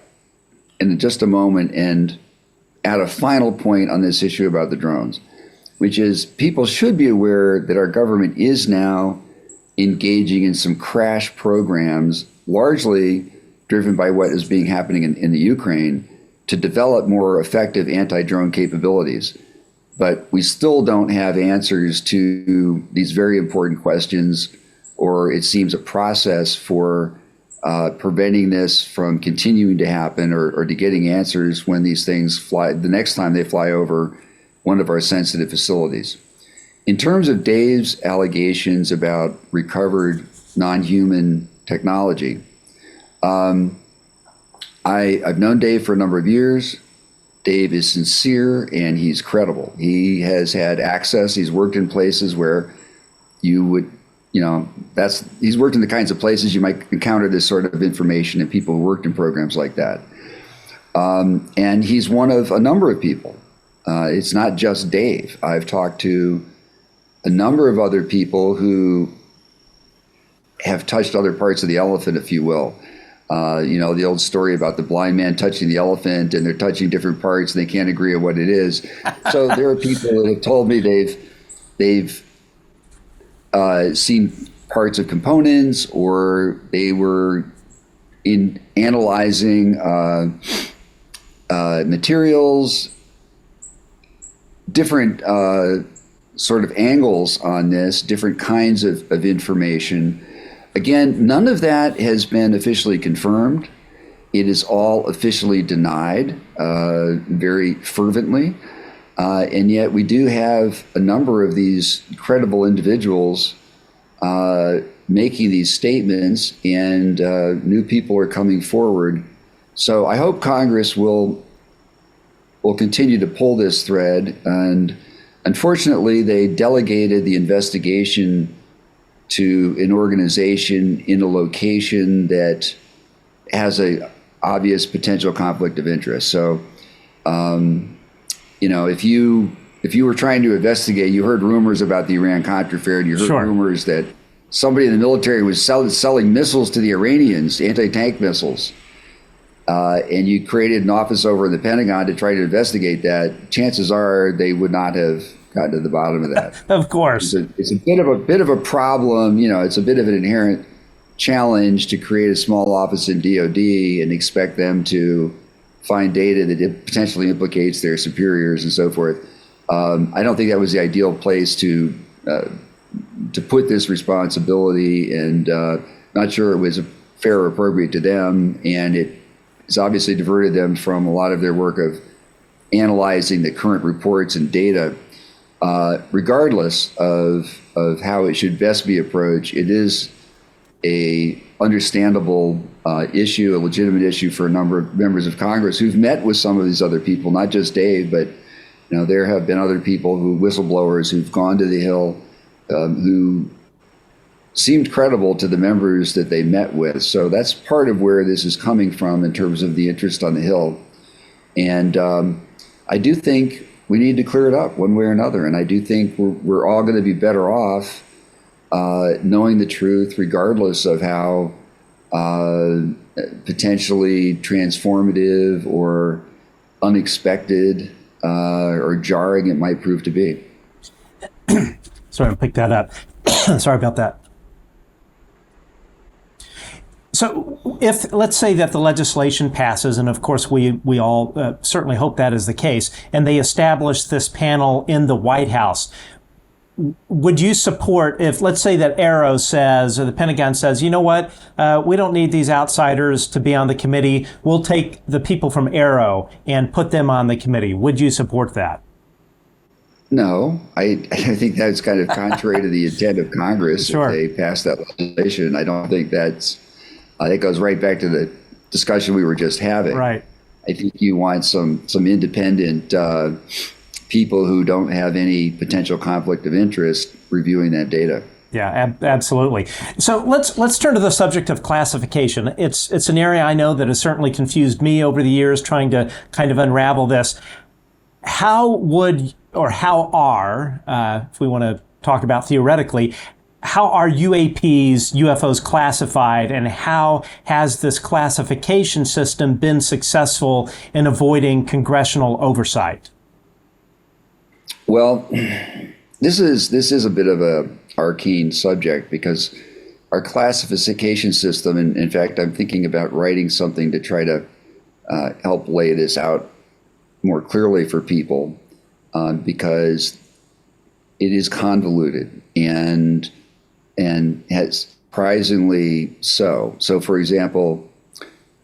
S2: in just a moment and add a final point on this issue about the drones, which is people should be aware that our government is now engaging in some crash programs, largely driven by what is happening in the Ukraine, to develop more effective anti-drone capabilities. But we still don't have answers to these very important questions, or it seems a process for preventing this from continuing to happen, or to getting answers when these things fly, the next time they fly over one of our sensitive facilities. In terms of Dave's allegations about recovered non-human technology, I've known Dave for a number of years. Dave is sincere and he's credible. He has had access. He's worked in places where you would, he's worked in the kinds of places you might encounter this sort of information, and people who worked in programs like that. And he's one of a number of people. It's not just Dave. I've talked to a number of other people who have touched other parts of the elephant, if you will. The old story about the blind man touching the elephant, and they're touching different parts and they can't agree on what it is. So there are people that have told me they've seen parts of components, or they were in analyzing materials, different sort of angles on this, different kinds of information. Again, none of that has been officially confirmed. It is all officially denied very fervently. And yet we do have a number of these credible individuals making these statements, and new people are coming forward. So I hope Congress will continue to pull this thread. And unfortunately, they delegated the investigation to an organization in a location that has a obvious potential conflict of interest. So, if you were trying to investigate, you heard rumors about the Iran-Contra affair, and you heard rumors that somebody in the military was selling missiles to the Iranians, anti-tank missiles, and you created an office over in the Pentagon to try to investigate that. Chances are they would not have gotten to the bottom of that.
S1: Of course.
S2: It's a bit of a problem. It's a bit of an inherent challenge to create a small office in DOD and expect them to find data that it potentially implicates their superiors and so forth. I don't think that was the ideal place to put this responsibility, and not sure it was fair or appropriate to them. And it's obviously diverted them from a lot of their work of analyzing the current reports and data. Regardless of how it should best be approached, it is a understandable issue, a legitimate issue for a number of members of Congress who've met with some of these other people, not just Dave, but There have been other people whistleblowers who've gone to the Hill, who seemed credible to the members that they met with. So that's part of where this is coming from in terms of the interest on the Hill. And I do think we need to clear it up one way or another. And I do think we're all going to be better off knowing the truth, regardless of how potentially transformative or unexpected or jarring it might prove to be.
S1: Sorry, I'll pick that up. Sorry about that. So if, let's say that the legislation passes, and of course we all certainly hope that is the case, and they establish this panel in the White House, would you support, if let's say that AARO says, or the Pentagon says, you know what, we don't need these outsiders to be on the committee, we'll take the people from AARO and put them on the committee. Would you support that?
S2: No, I think that's kind of contrary to the intent of Congress.
S1: Sure.
S2: If they pass that legislation. I don't think it goes right back to the discussion we were just having.
S1: Right.
S2: I think you want some independent people who don't have any potential conflict of interest reviewing that data.
S1: Yeah, absolutely. So let's turn to the subject of classification. It's an area I know that has certainly confused me over the years, trying to kind of unravel this. How are, if we want to talk about theoretically, how are UAPs, UFOs classified, and how has this classification system been successful in avoiding congressional oversight?
S2: Well, this is a bit of a arcane subject because our classification system, and in fact, I'm thinking about writing something to try to help lay this out more clearly for people, because it is convoluted and has surprisingly so. So, for example,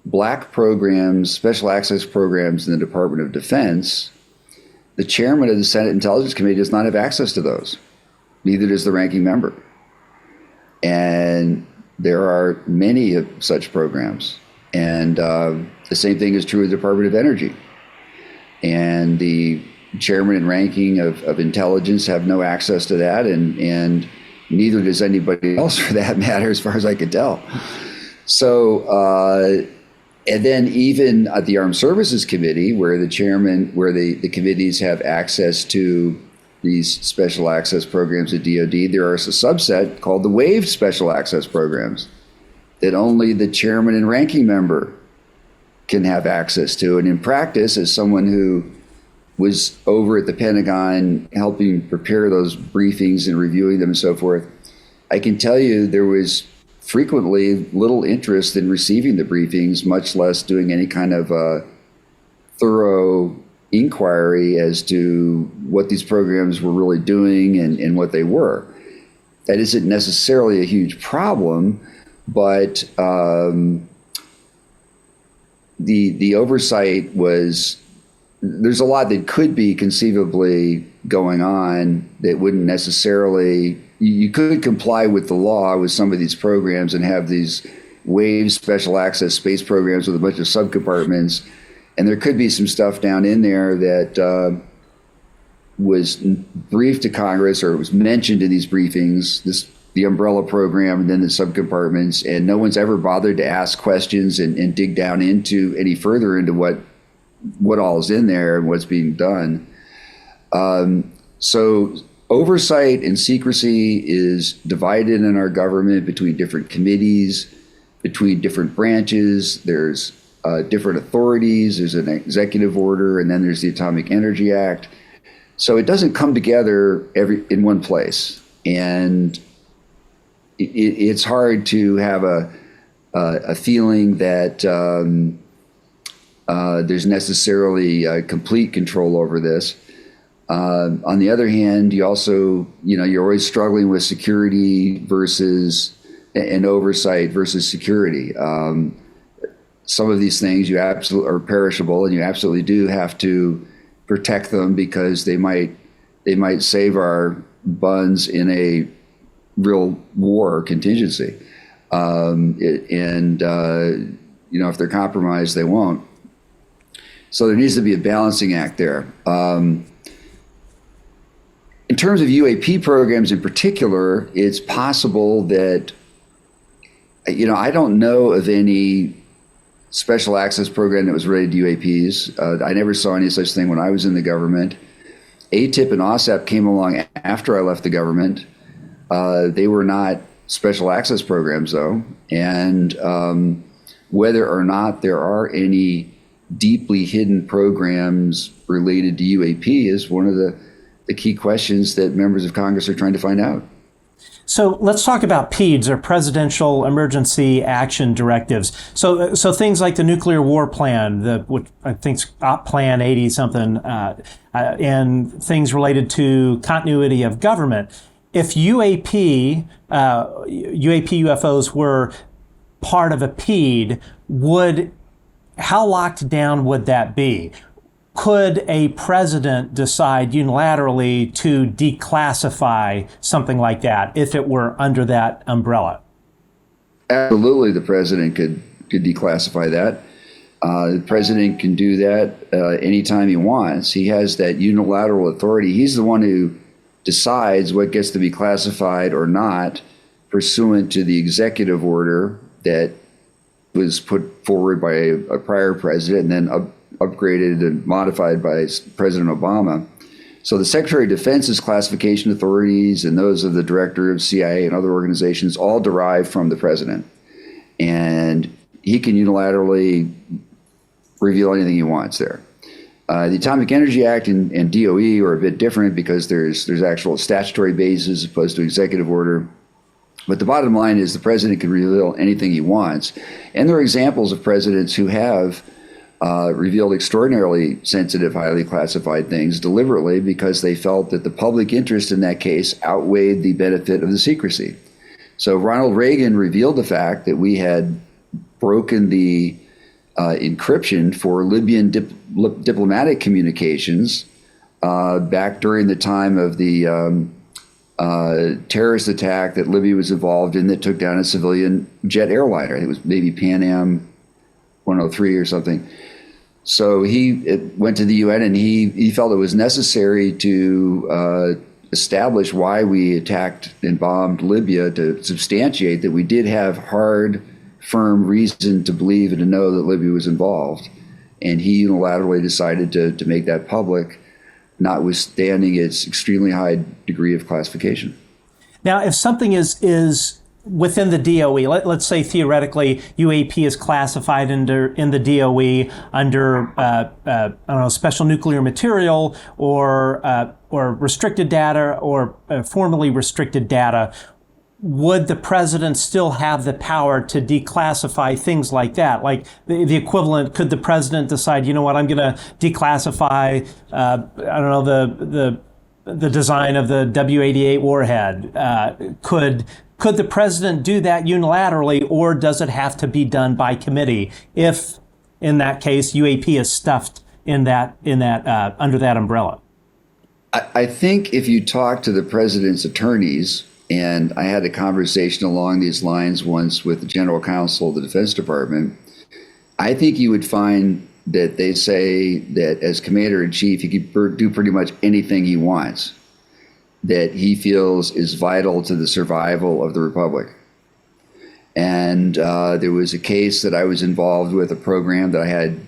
S2: black programs, special access programs in the Department of Defense, the chairman of the Senate Intelligence Committee does not have access to those. Neither does the ranking member. And there are many of such programs. And the same thing is true of the Department of Energy. And the chairman and ranking of intelligence have no access to that, and neither does anybody else for that matter, as far as I can tell. So, and then even at the Armed Services Committee, where the committees have access to these special access programs at DoD, there are a subset called the waived special access programs that only the chairman and ranking member can have access to. And in practice, as someone who was over at the Pentagon helping prepare those briefings and reviewing them and so forth, I can tell you there was frequently little interest in receiving the briefings, much less doing any kind of thorough inquiry as to what these programs were really doing and what they were. That isn't necessarily a huge problem, but the oversight was, there's a lot that could be conceivably going on that wouldn't necessarily, you could comply with the law with some of these programs and have these waived special access space programs with a bunch of subcompartments. And there could be some stuff down in there that was briefed to Congress or was mentioned in these briefings, the umbrella program and then the subcompartments, and no one's ever bothered to ask questions and dig down into any further into what all is in there and what's being done. So oversight and secrecy is divided in our government between different committees, between different branches. There's different authorities. There's an executive order, and then there's the Atomic Energy Act. So it doesn't come together in one place, and it's hard to have a feeling that there's necessarily complete control over this. On the other hand, you also, you're always struggling with security versus and oversight versus security. Some of these things you absolutely are perishable, and you absolutely do have to protect them because they might save our buns in a real war or contingency. If they're compromised, they won't. So there needs to be a balancing act there. in terms of UAP programs in particular, it's possible that, I don't know of any special access program that was related to UAPs. I never saw any such thing when I was in the government. ATIP and OSAP came along after I left the government. They were not special access programs, though. And whether or not there are any deeply hidden programs related to UAP is one of the key questions that members of Congress are trying to find out.
S1: So let's talk about PEDs, or Presidential Emergency Action Directives. So things like the nuclear war plan, which I think's Op Plan 80 something, and things related to continuity of government. If UAP UFOs were part of a PED, how locked down would that be? Could a president decide unilaterally to declassify something like that if it were under that umbrella?
S2: Absolutely, the president could declassify that. The president can do that anytime he wants. He has that unilateral authority. He's the one who decides what gets to be classified or not pursuant to the executive order that was put forward by a prior president and then upgraded and modified by President Obama. So the Secretary of Defense's classification authorities and those of the Director of CIA and other organizations all derive from the president. And he can unilaterally reveal anything he wants there. The Atomic Energy Act and DOE are a bit different because there's actual statutory basis as opposed to executive order. But the bottom line is the president can reveal anything he wants. And there are examples of presidents who have revealed extraordinarily sensitive, highly classified things deliberately because they felt that the public interest in that case outweighed the benefit of the secrecy. So Ronald Reagan revealed the fact that we had broken the encryption for Libyan diplomatic communications back during the time of the terrorist attack that Libya was involved in that took down a civilian jet airliner. I think it was maybe Pan Am 103 or something. So he went to the UN and he felt it was necessary to establish why we attacked and bombed Libya to substantiate that we did have hard, firm reason to believe and to know that Libya was involved. And he unilaterally decided to make that public, notwithstanding its extremely high degree of classification.
S1: Now, if something is within the DOE, let's say theoretically UAP is classified in the DOE under I don't know, special nuclear material or restricted data or formally restricted data, would the president still have the power to declassify things like that? Like the equivalent, could the president decide, you know what, I'm going to declassify, I don't know, the design of the W-88 warhead? Could the president do that unilaterally, or does it have to be done by committee if, in that case, UAP is stuffed in that under that umbrella?
S2: I think if you talk to the president's attorneys, and I had a conversation along these lines once with the general counsel of the Defense Department, I think you would find that they say that as commander-in-chief, he could do pretty much anything he wants that he feels is vital to the survival of the Republic. And there was a case that I was involved with, a program that I had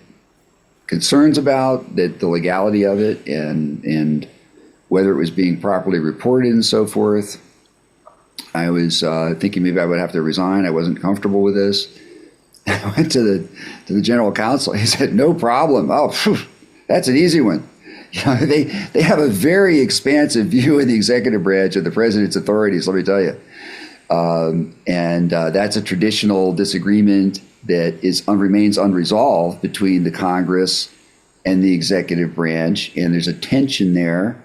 S2: concerns about, that the legality of it and whether it was being properly reported and so forth. I was thinking maybe I would have to resign. I wasn't comfortable with this. I went to the general counsel. He said, "No problem. Oh, phew, that's an easy one." They have a very expansive view in the executive branch of the president's authorities, let me tell you. And that's a traditional disagreement that remains unresolved between the Congress and the executive branch. And there's a tension there.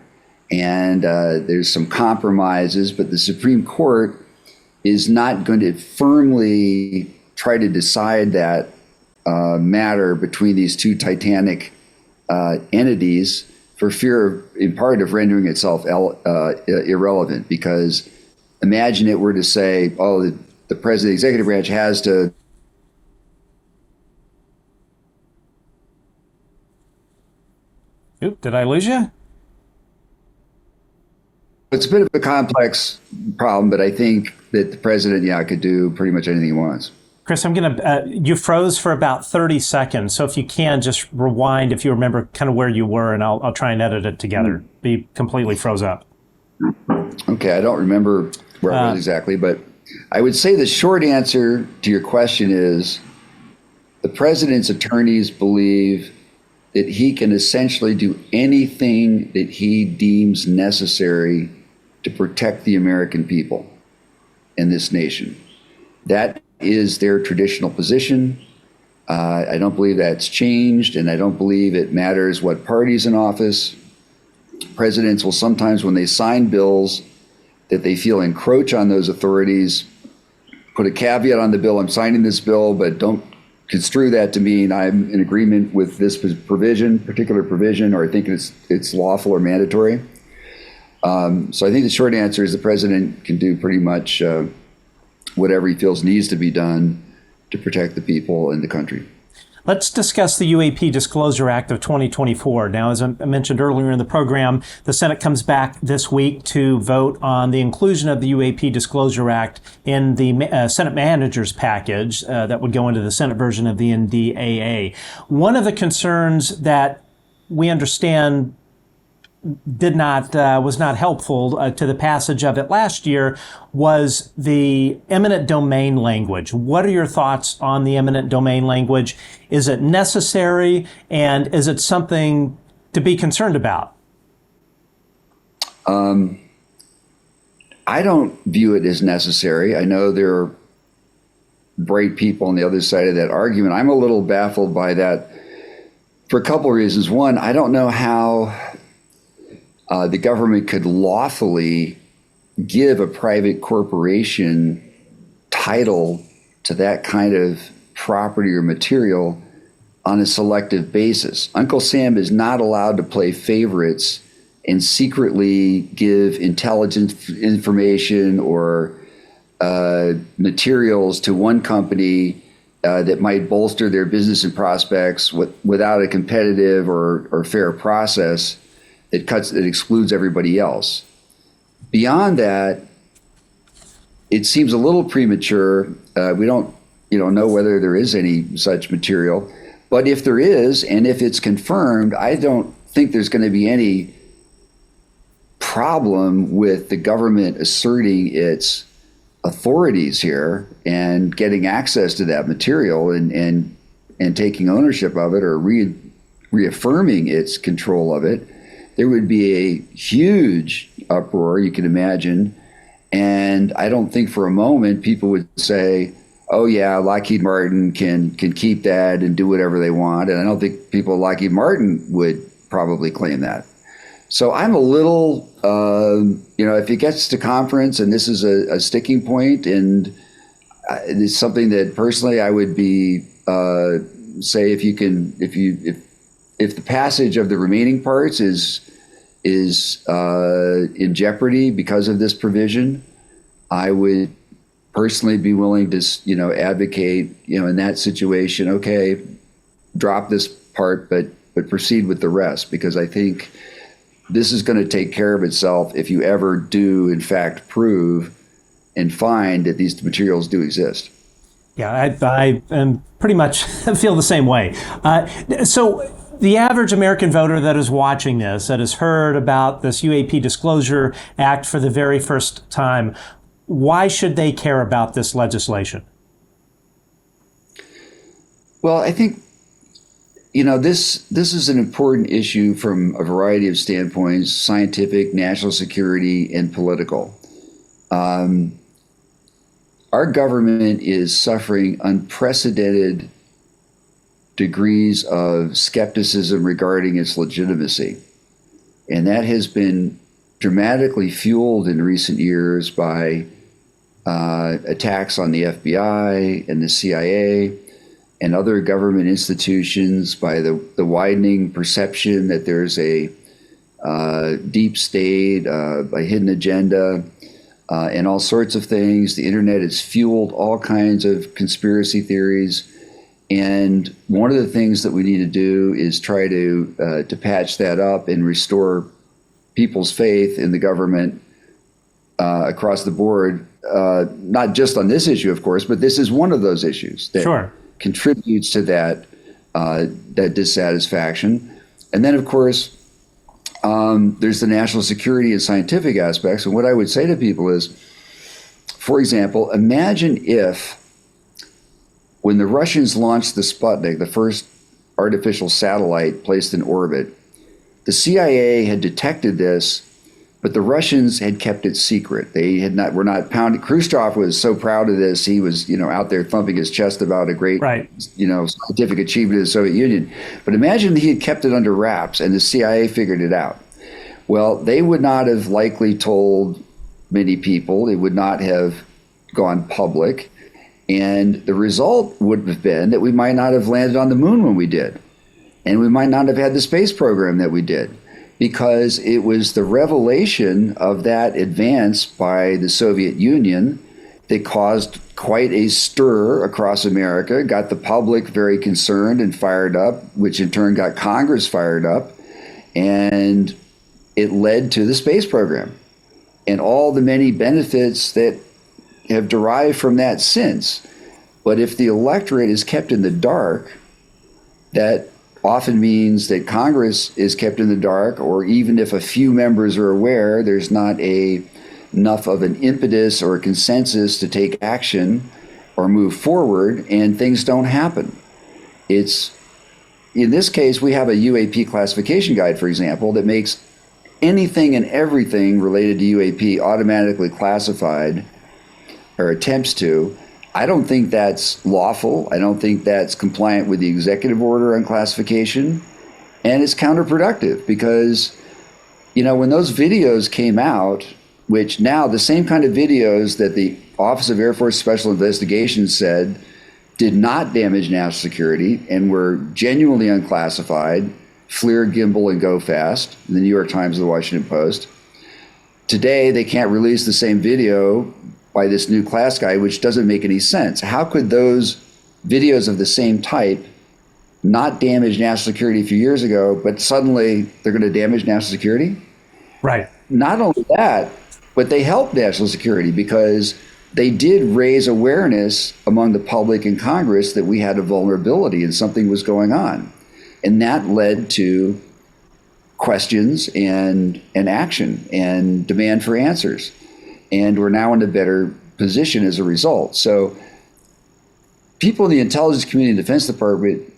S2: And there's some compromises, but the Supreme Court is not going to firmly try to decide that matter between these two titanic entities for fear, in part, of rendering itself irrelevant. Because imagine it were to say, oh, the president of the executive branch has to.
S1: Oop, did I lose you?
S2: it's a bit of a complex problem, but I think that the president, could do pretty much anything he wants.
S1: Chris, I'm going to, you froze for about 30 seconds. So if you can, just rewind if you remember kind of where you were, and I'll try and edit it together. Be completely froze up.
S2: Okay, I don't remember where I was exactly, but I would say the short answer to your question is the president's attorneys believe that he can essentially do anything that he deems necessary to protect the American people in this nation. That is their traditional position. I don't believe that's changed, and I don't believe it matters what party's in office. Presidents will sometimes, when they sign bills that they feel encroach on those authorities, put a caveat on the bill. I'm signing this bill, but don't construe that to mean I'm in agreement with this particular provision, or I think it's lawful or mandatory. So I think the short answer is the president can do pretty much whatever he feels needs to be done to protect the people and the country.
S1: Let's discuss the UAP Disclosure Act of 2024. Now, as I mentioned earlier in the program, the Senate comes back this week to vote on the inclusion of the UAP Disclosure Act in the Senate manager's package that would go into the Senate version of the NDAA. One of the concerns that we understand was not helpful to the passage of it last year was the eminent domain language. What are your thoughts on the eminent domain language? Is it necessary, and is it something to be concerned about?
S2: I don't view it as necessary. I know there are bright people on the other side of that argument. I'm a little baffled by that for a couple of reasons. One, I don't know how the government could lawfully give a private corporation title to that kind of property or material on a selective basis. Uncle Sam is not allowed to play favorites and secretly give intelligence information or materials to one company that might bolster their business and prospects without a competitive or fair process that excludes everybody else. Beyond that, it seems a little premature. We don't, know whether there is any such material. But if there is, and if it's confirmed, I don't think there's going to be any problem with the government asserting its authorities here and getting access to that material and taking ownership of it, or reaffirming its control of it. There would be a huge uproar, you can imagine. And I don't think for a moment people would say, oh yeah, Lockheed Martin can keep that and do whatever they want. And I don't think people at Lockheed Martin would probably claim that. So I'm a little, if it gets to conference and this is a sticking point, and it's something that personally I would be, say if the passage of the remaining parts is in jeopardy because of this provision, I would personally be willing to, advocate, in that situation, okay, drop this part, but proceed with the rest, because I think this is going to take care of itself if you ever do, in fact, prove and find that these materials do exist.
S1: Yeah, I am pretty much feel the same way. So the average American voter that is watching this, that has heard about this UAP Disclosure Act for the very first time, why should they care about this legislation? Well,
S2: I think, this is an important issue from a variety of standpoints: scientific, national security, and political. Our government is suffering unprecedented degrees of skepticism regarding its legitimacy. And that has been dramatically fueled in recent years by attacks on the FBI and the CIA and other government institutions, by the widening perception that there's a deep state, a hidden agenda, and all sorts of things. The internet has fueled all kinds of conspiracy theories. And one of the things that we need to do is try to patch that up and restore people's faith in the government across the board, not just on this issue, of course, but this is one of those issues that
S1: Sure.
S2: contributes to that dissatisfaction. And then, of course, there's the national security and scientific aspects. And what I would say to people is, for example, imagine if when the Russians launched the Sputnik, the first artificial satellite placed in orbit, the CIA had detected this, but the Russians had kept it secret. They were not pounding. Khrushchev was so proud of this. He was, out there thumping his chest about a great, scientific achievement of the Soviet Union. But imagine he had kept it under wraps and the CIA figured it out. Well, they would not have likely told many people. It would not have gone public. And the result would have been that we might not have landed on the moon when we did. And we might not have had the space program that we did, because it was the revelation of that advance by the Soviet Union that caused quite a stir across America, got the public very concerned and fired up, which in turn got Congress fired up. And it led to the space program and all the many benefits that have derived from that since. But if the electorate is kept in the dark, that often means that Congress is kept in the dark, or even if a few members are aware, there's not enough of an impetus or a consensus to take action or move forward, and things don't happen. In this case, we have a UAP classification guide, for example, that makes anything and everything related to UAP automatically classified, or attempts to. I don't think that's lawful. I don't think that's compliant with the executive order on classification. And it's counterproductive because, when those videos came out, which now the same kind of videos that the Office of Air Force Special Investigations said did not damage national security and were genuinely unclassified, FLIR, Gimbal, and Go Fast, in the New York Times and the Washington Post. Today, they can't release the same video by this new class guide, which doesn't make any sense. How could those videos of the same type not damage national security a few years ago, but suddenly they're going to damage national security?
S1: Right.
S2: Not only that, but they helped national security because they did raise awareness among the public and Congress that we had a vulnerability and something was going on. And that led to questions and action and demand for answers. And we're now in a better position as a result. So people in the intelligence community and Defense Department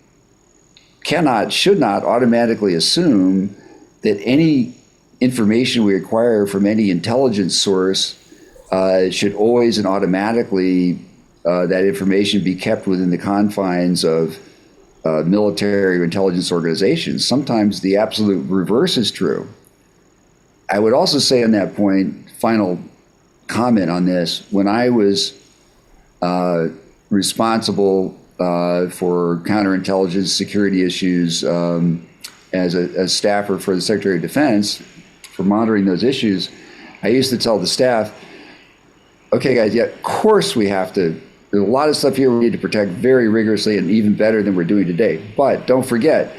S2: should not automatically assume that any information we acquire from any intelligence source should always and automatically that information be kept within the confines of military or intelligence organizations. Sometimes the absolute reverse is true. I would also say on that point, final comment on this, when I was responsible for counterintelligence security issues as a staffer for the Secretary of Defense, for monitoring those issues, I used to tell the staff, okay, guys, yeah, of course we have to, there's a lot of stuff here we need to protect very rigorously and even better than we're doing today. But don't forget,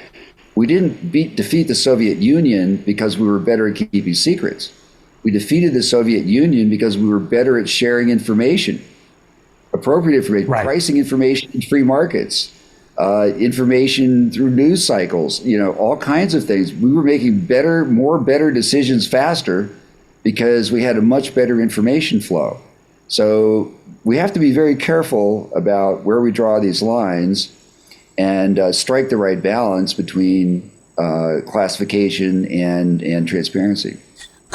S2: we didn't defeat the Soviet Union because we were better at keeping secrets. We defeated the Soviet Union because we were better at sharing information, appropriate information,
S1: right,
S2: pricing information in free markets, information through news cycles, all kinds of things. We were making more better decisions faster because we had a much better information flow. So we have to be very careful about where we draw these lines and strike the right balance between classification and transparency.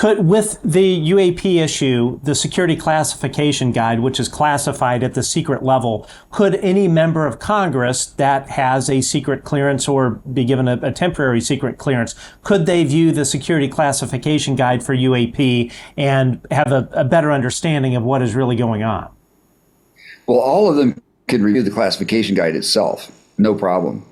S1: With the UAP issue, the security classification guide, which is classified at the secret level, could any member of Congress that has a secret clearance or be given a temporary secret clearance, could they view the security classification guide for UAP and have a better understanding of what is really going on?
S2: Well, all of them can review the classification guide itself, no problem.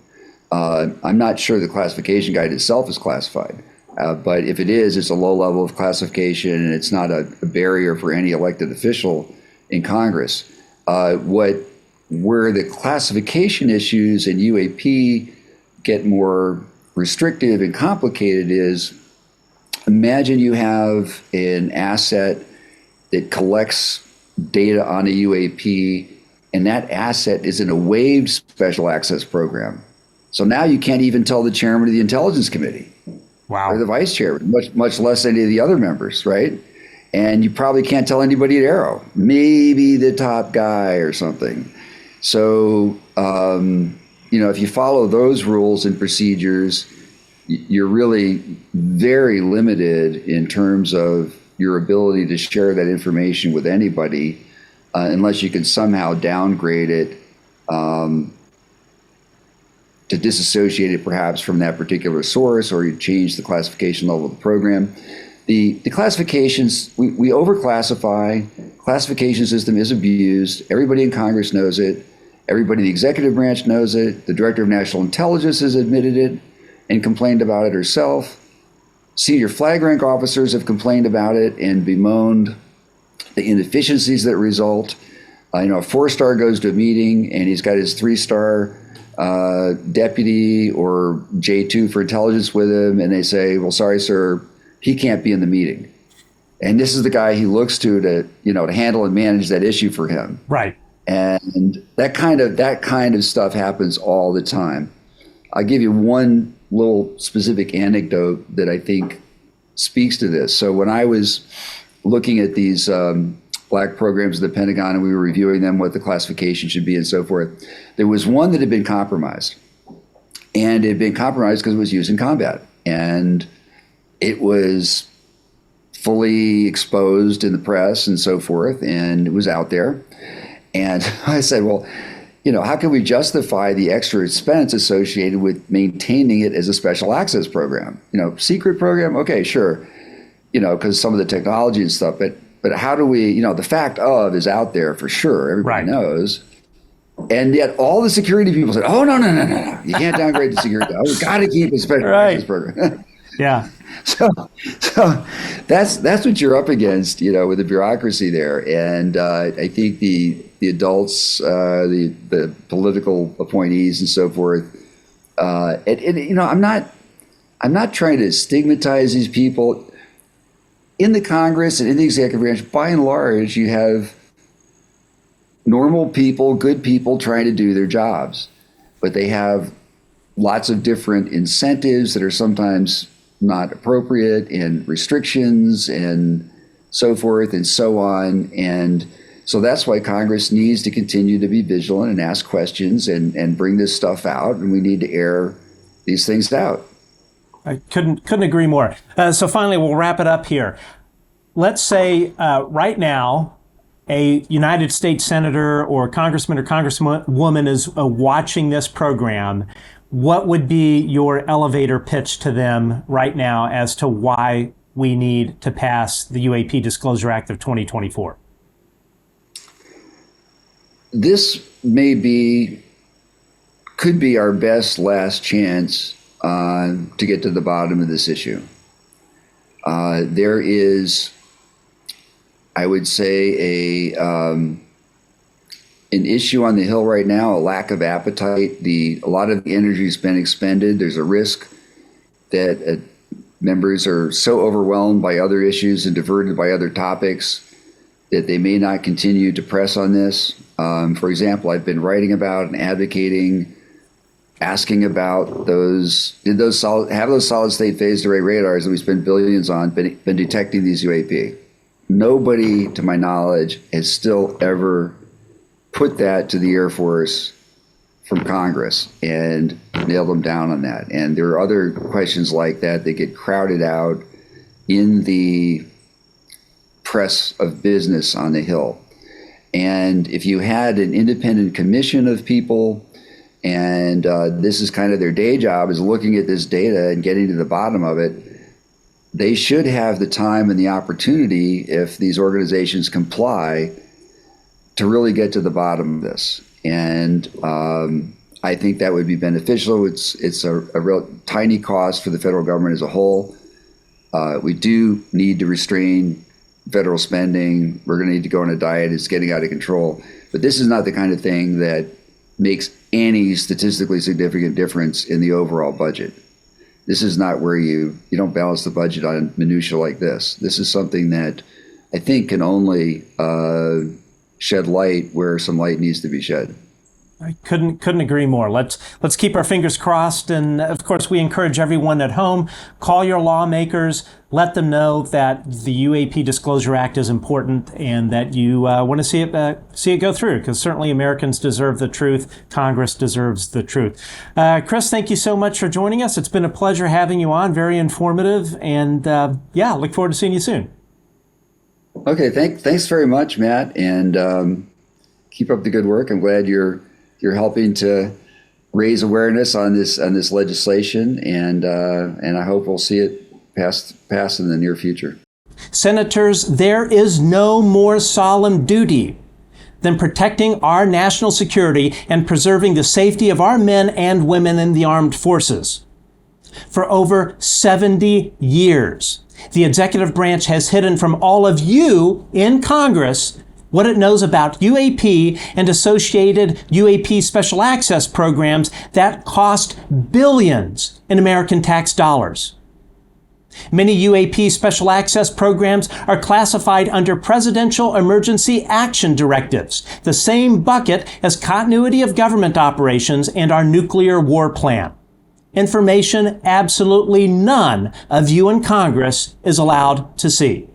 S2: I'm not sure the classification guide itself is classified. But if it is, it's a low level of classification and it's not a barrier for any elected official in Congress. Where the classification issues in UAP get more restrictive and complicated is, imagine you have an asset that collects data on a UAP, and that asset is in a waived special access program. So now you can't even tell the chairman of the Intelligence Committee or the vice chairman, much less any of the other members, right? And you probably can't tell anybody at Arrow, maybe the top guy or something. So, if you follow those rules and procedures, you're really very limited in terms of your ability to share that information with anybody, unless you can somehow downgrade it, to disassociate it perhaps from that particular source, or you change the classification level of the program. The classifications, we overclassify. Classification system is abused. Everybody in Congress knows it. Everybody in the executive branch knows it. The director of national intelligence has admitted it and complained about it herself. Senior flag rank officers have complained about it and bemoaned the inefficiencies that result. A 4-star goes to a meeting and he's got his 3-star deputy or J2 for intelligence with him, and they say, well, sorry, sir, he can't be in the meeting. And this is the guy he looks to handle and manage that issue for him.
S1: Right.
S2: And that kind of stuff happens all the time. I'll give you one little specific anecdote that I think speaks to this. So when I was looking at these black programs at the Pentagon, and we were reviewing them, what the classification should be and so forth, there was one that had been compromised. And it had been compromised because it was used in combat. And it was fully exposed in the press and so forth, and it was out there. And I said, well, how can we justify the extra expense associated with maintaining it as a special access program? Secret program, okay, sure, because some of the technology and stuff, but how do we, the fact of is out there for sure, everybody knows. And yet all the security people said, oh, no, you can't downgrade the security. Oh, we got to keep a special access program.
S1: Yeah.
S2: So that's what you're up against, with the bureaucracy there. And I think the adults, the political appointees and so forth, I'm not trying to stigmatize these people. In the Congress and in the executive branch, by and large, you have normal people, good people trying to do their jobs, but they have lots of different incentives that are sometimes not appropriate, and restrictions and so forth and so on. And so that's why Congress needs to continue to be vigilant and ask questions and bring this stuff out. And we need to air these things out.
S1: I couldn't agree more. So finally, we'll wrap it up here. Let's say right now, a United States senator or congressman or congresswoman is watching this program. What would be your elevator pitch to them right now as to why we need to pass the UAP Disclosure Act of 2024? This
S2: could be our best last chance to get to the bottom of this issue. There is, I would say, an issue on the Hill right now, a lack of appetite. A lot of the energy has been expended. There's a risk that members are so overwhelmed by other issues and diverted by other topics that they may not continue to press on this. For example, I've been writing about and advocating, asking about have those solid state phased array radars that we spend billions on been detecting these UAP? Nobody, to my knowledge, has still ever put that to the Air Force from Congress and nailed them down on that. And there are other questions like that get crowded out in the press of business on the Hill. And if you had an independent commission of people, and this is kind of their day job, is looking at this data and getting to the bottom of it, they should have the time and the opportunity, if these organizations comply, to really get to the bottom of this. And I think that would be beneficial. It's a real tiny cost for the federal government as a whole. We do need to restrain federal spending. We're going to need to go on a diet. It's getting out of control. But this is not the kind of thing that makes any statistically significant difference in the overall budget. This is not where you don't balance the budget on minutia like this. This is something that I think can only shed light where some light needs to be shed.
S1: I couldn't agree more. Let's keep our fingers crossed, and of course we encourage everyone at home, call your lawmakers, let them know that the UAP Disclosure Act is important and that you want to see it go through, because certainly Americans deserve the truth. Congress deserves the truth. Chris, thank you so much for joining us. It's been a pleasure having you on. Very informative, and look forward to seeing you soon.
S2: Okay, thanks very much, Matt, and keep up the good work. I'm glad you're helping to raise awareness on this legislation, and I hope we'll see it pass in the near future.
S1: Senators, there is no more solemn duty than protecting our national security and preserving the safety of our men and women in the armed forces. For over 70 years, the executive branch has hidden from all of you in Congress what it knows about UAP and associated UAP special access programs that cost billions in American tax dollars. Many UAP special access programs are classified under Presidential Emergency Action Directives, the same bucket as continuity of government operations and our nuclear war plan. Information absolutely none of you in Congress is allowed to see.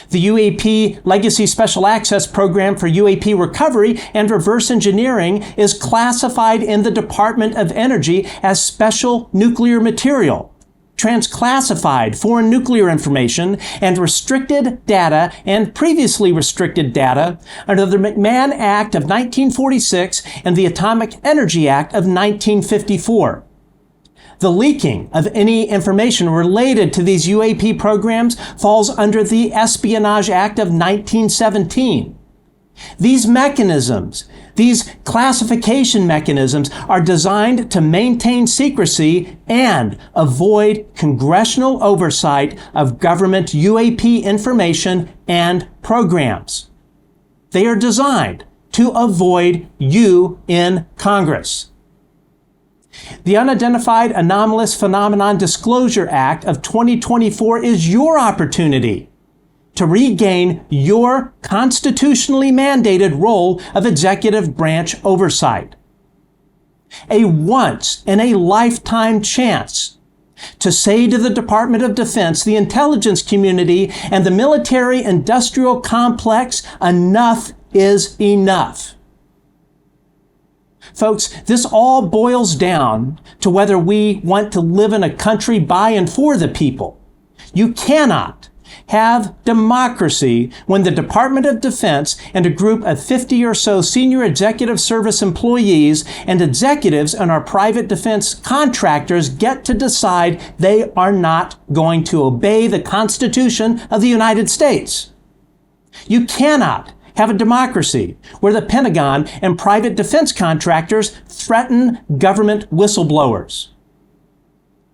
S1: The UAP Legacy Special Access Program for UAP Recovery and Reverse Engineering is classified in the Department of Energy as special nuclear material, transclassified foreign nuclear information, and restricted data and previously restricted data under the McMahon Act of 1946 and the Atomic Energy Act of 1954. The leaking of any information related to these UAP programs falls under the Espionage Act of 1917. These mechanisms, these classification mechanisms, are designed to maintain secrecy and avoid congressional oversight of government UAP information and programs. They are designed to avoid you in Congress. The Unidentified Anomalous Phenomenon Disclosure Act of 2024 is your opportunity to regain your constitutionally mandated role of executive branch oversight. A once-in-a-lifetime chance to say to the Department of Defense, the intelligence community, and the military-industrial complex, enough is enough. Folks, this all boils down to whether we want to live in a country by and for the people. You cannot have democracy when the Department of Defense and a group of 50 or so senior executive service employees and executives in our private defense contractors get to decide they are not going to obey the Constitution of the United States. You cannot have a democracy where the Pentagon and private defense contractors threaten government whistleblowers.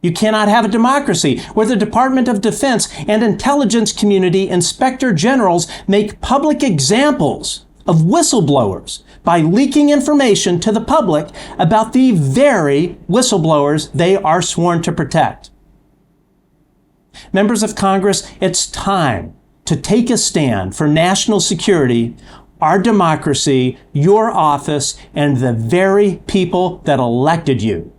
S1: You cannot have a democracy where the Department of Defense and intelligence community inspector generals make public examples of whistleblowers by leaking information to the public about the very whistleblowers they are sworn to protect. Members of Congress, it's time to take a stand for national security, our democracy, your office, and the very people that elected you.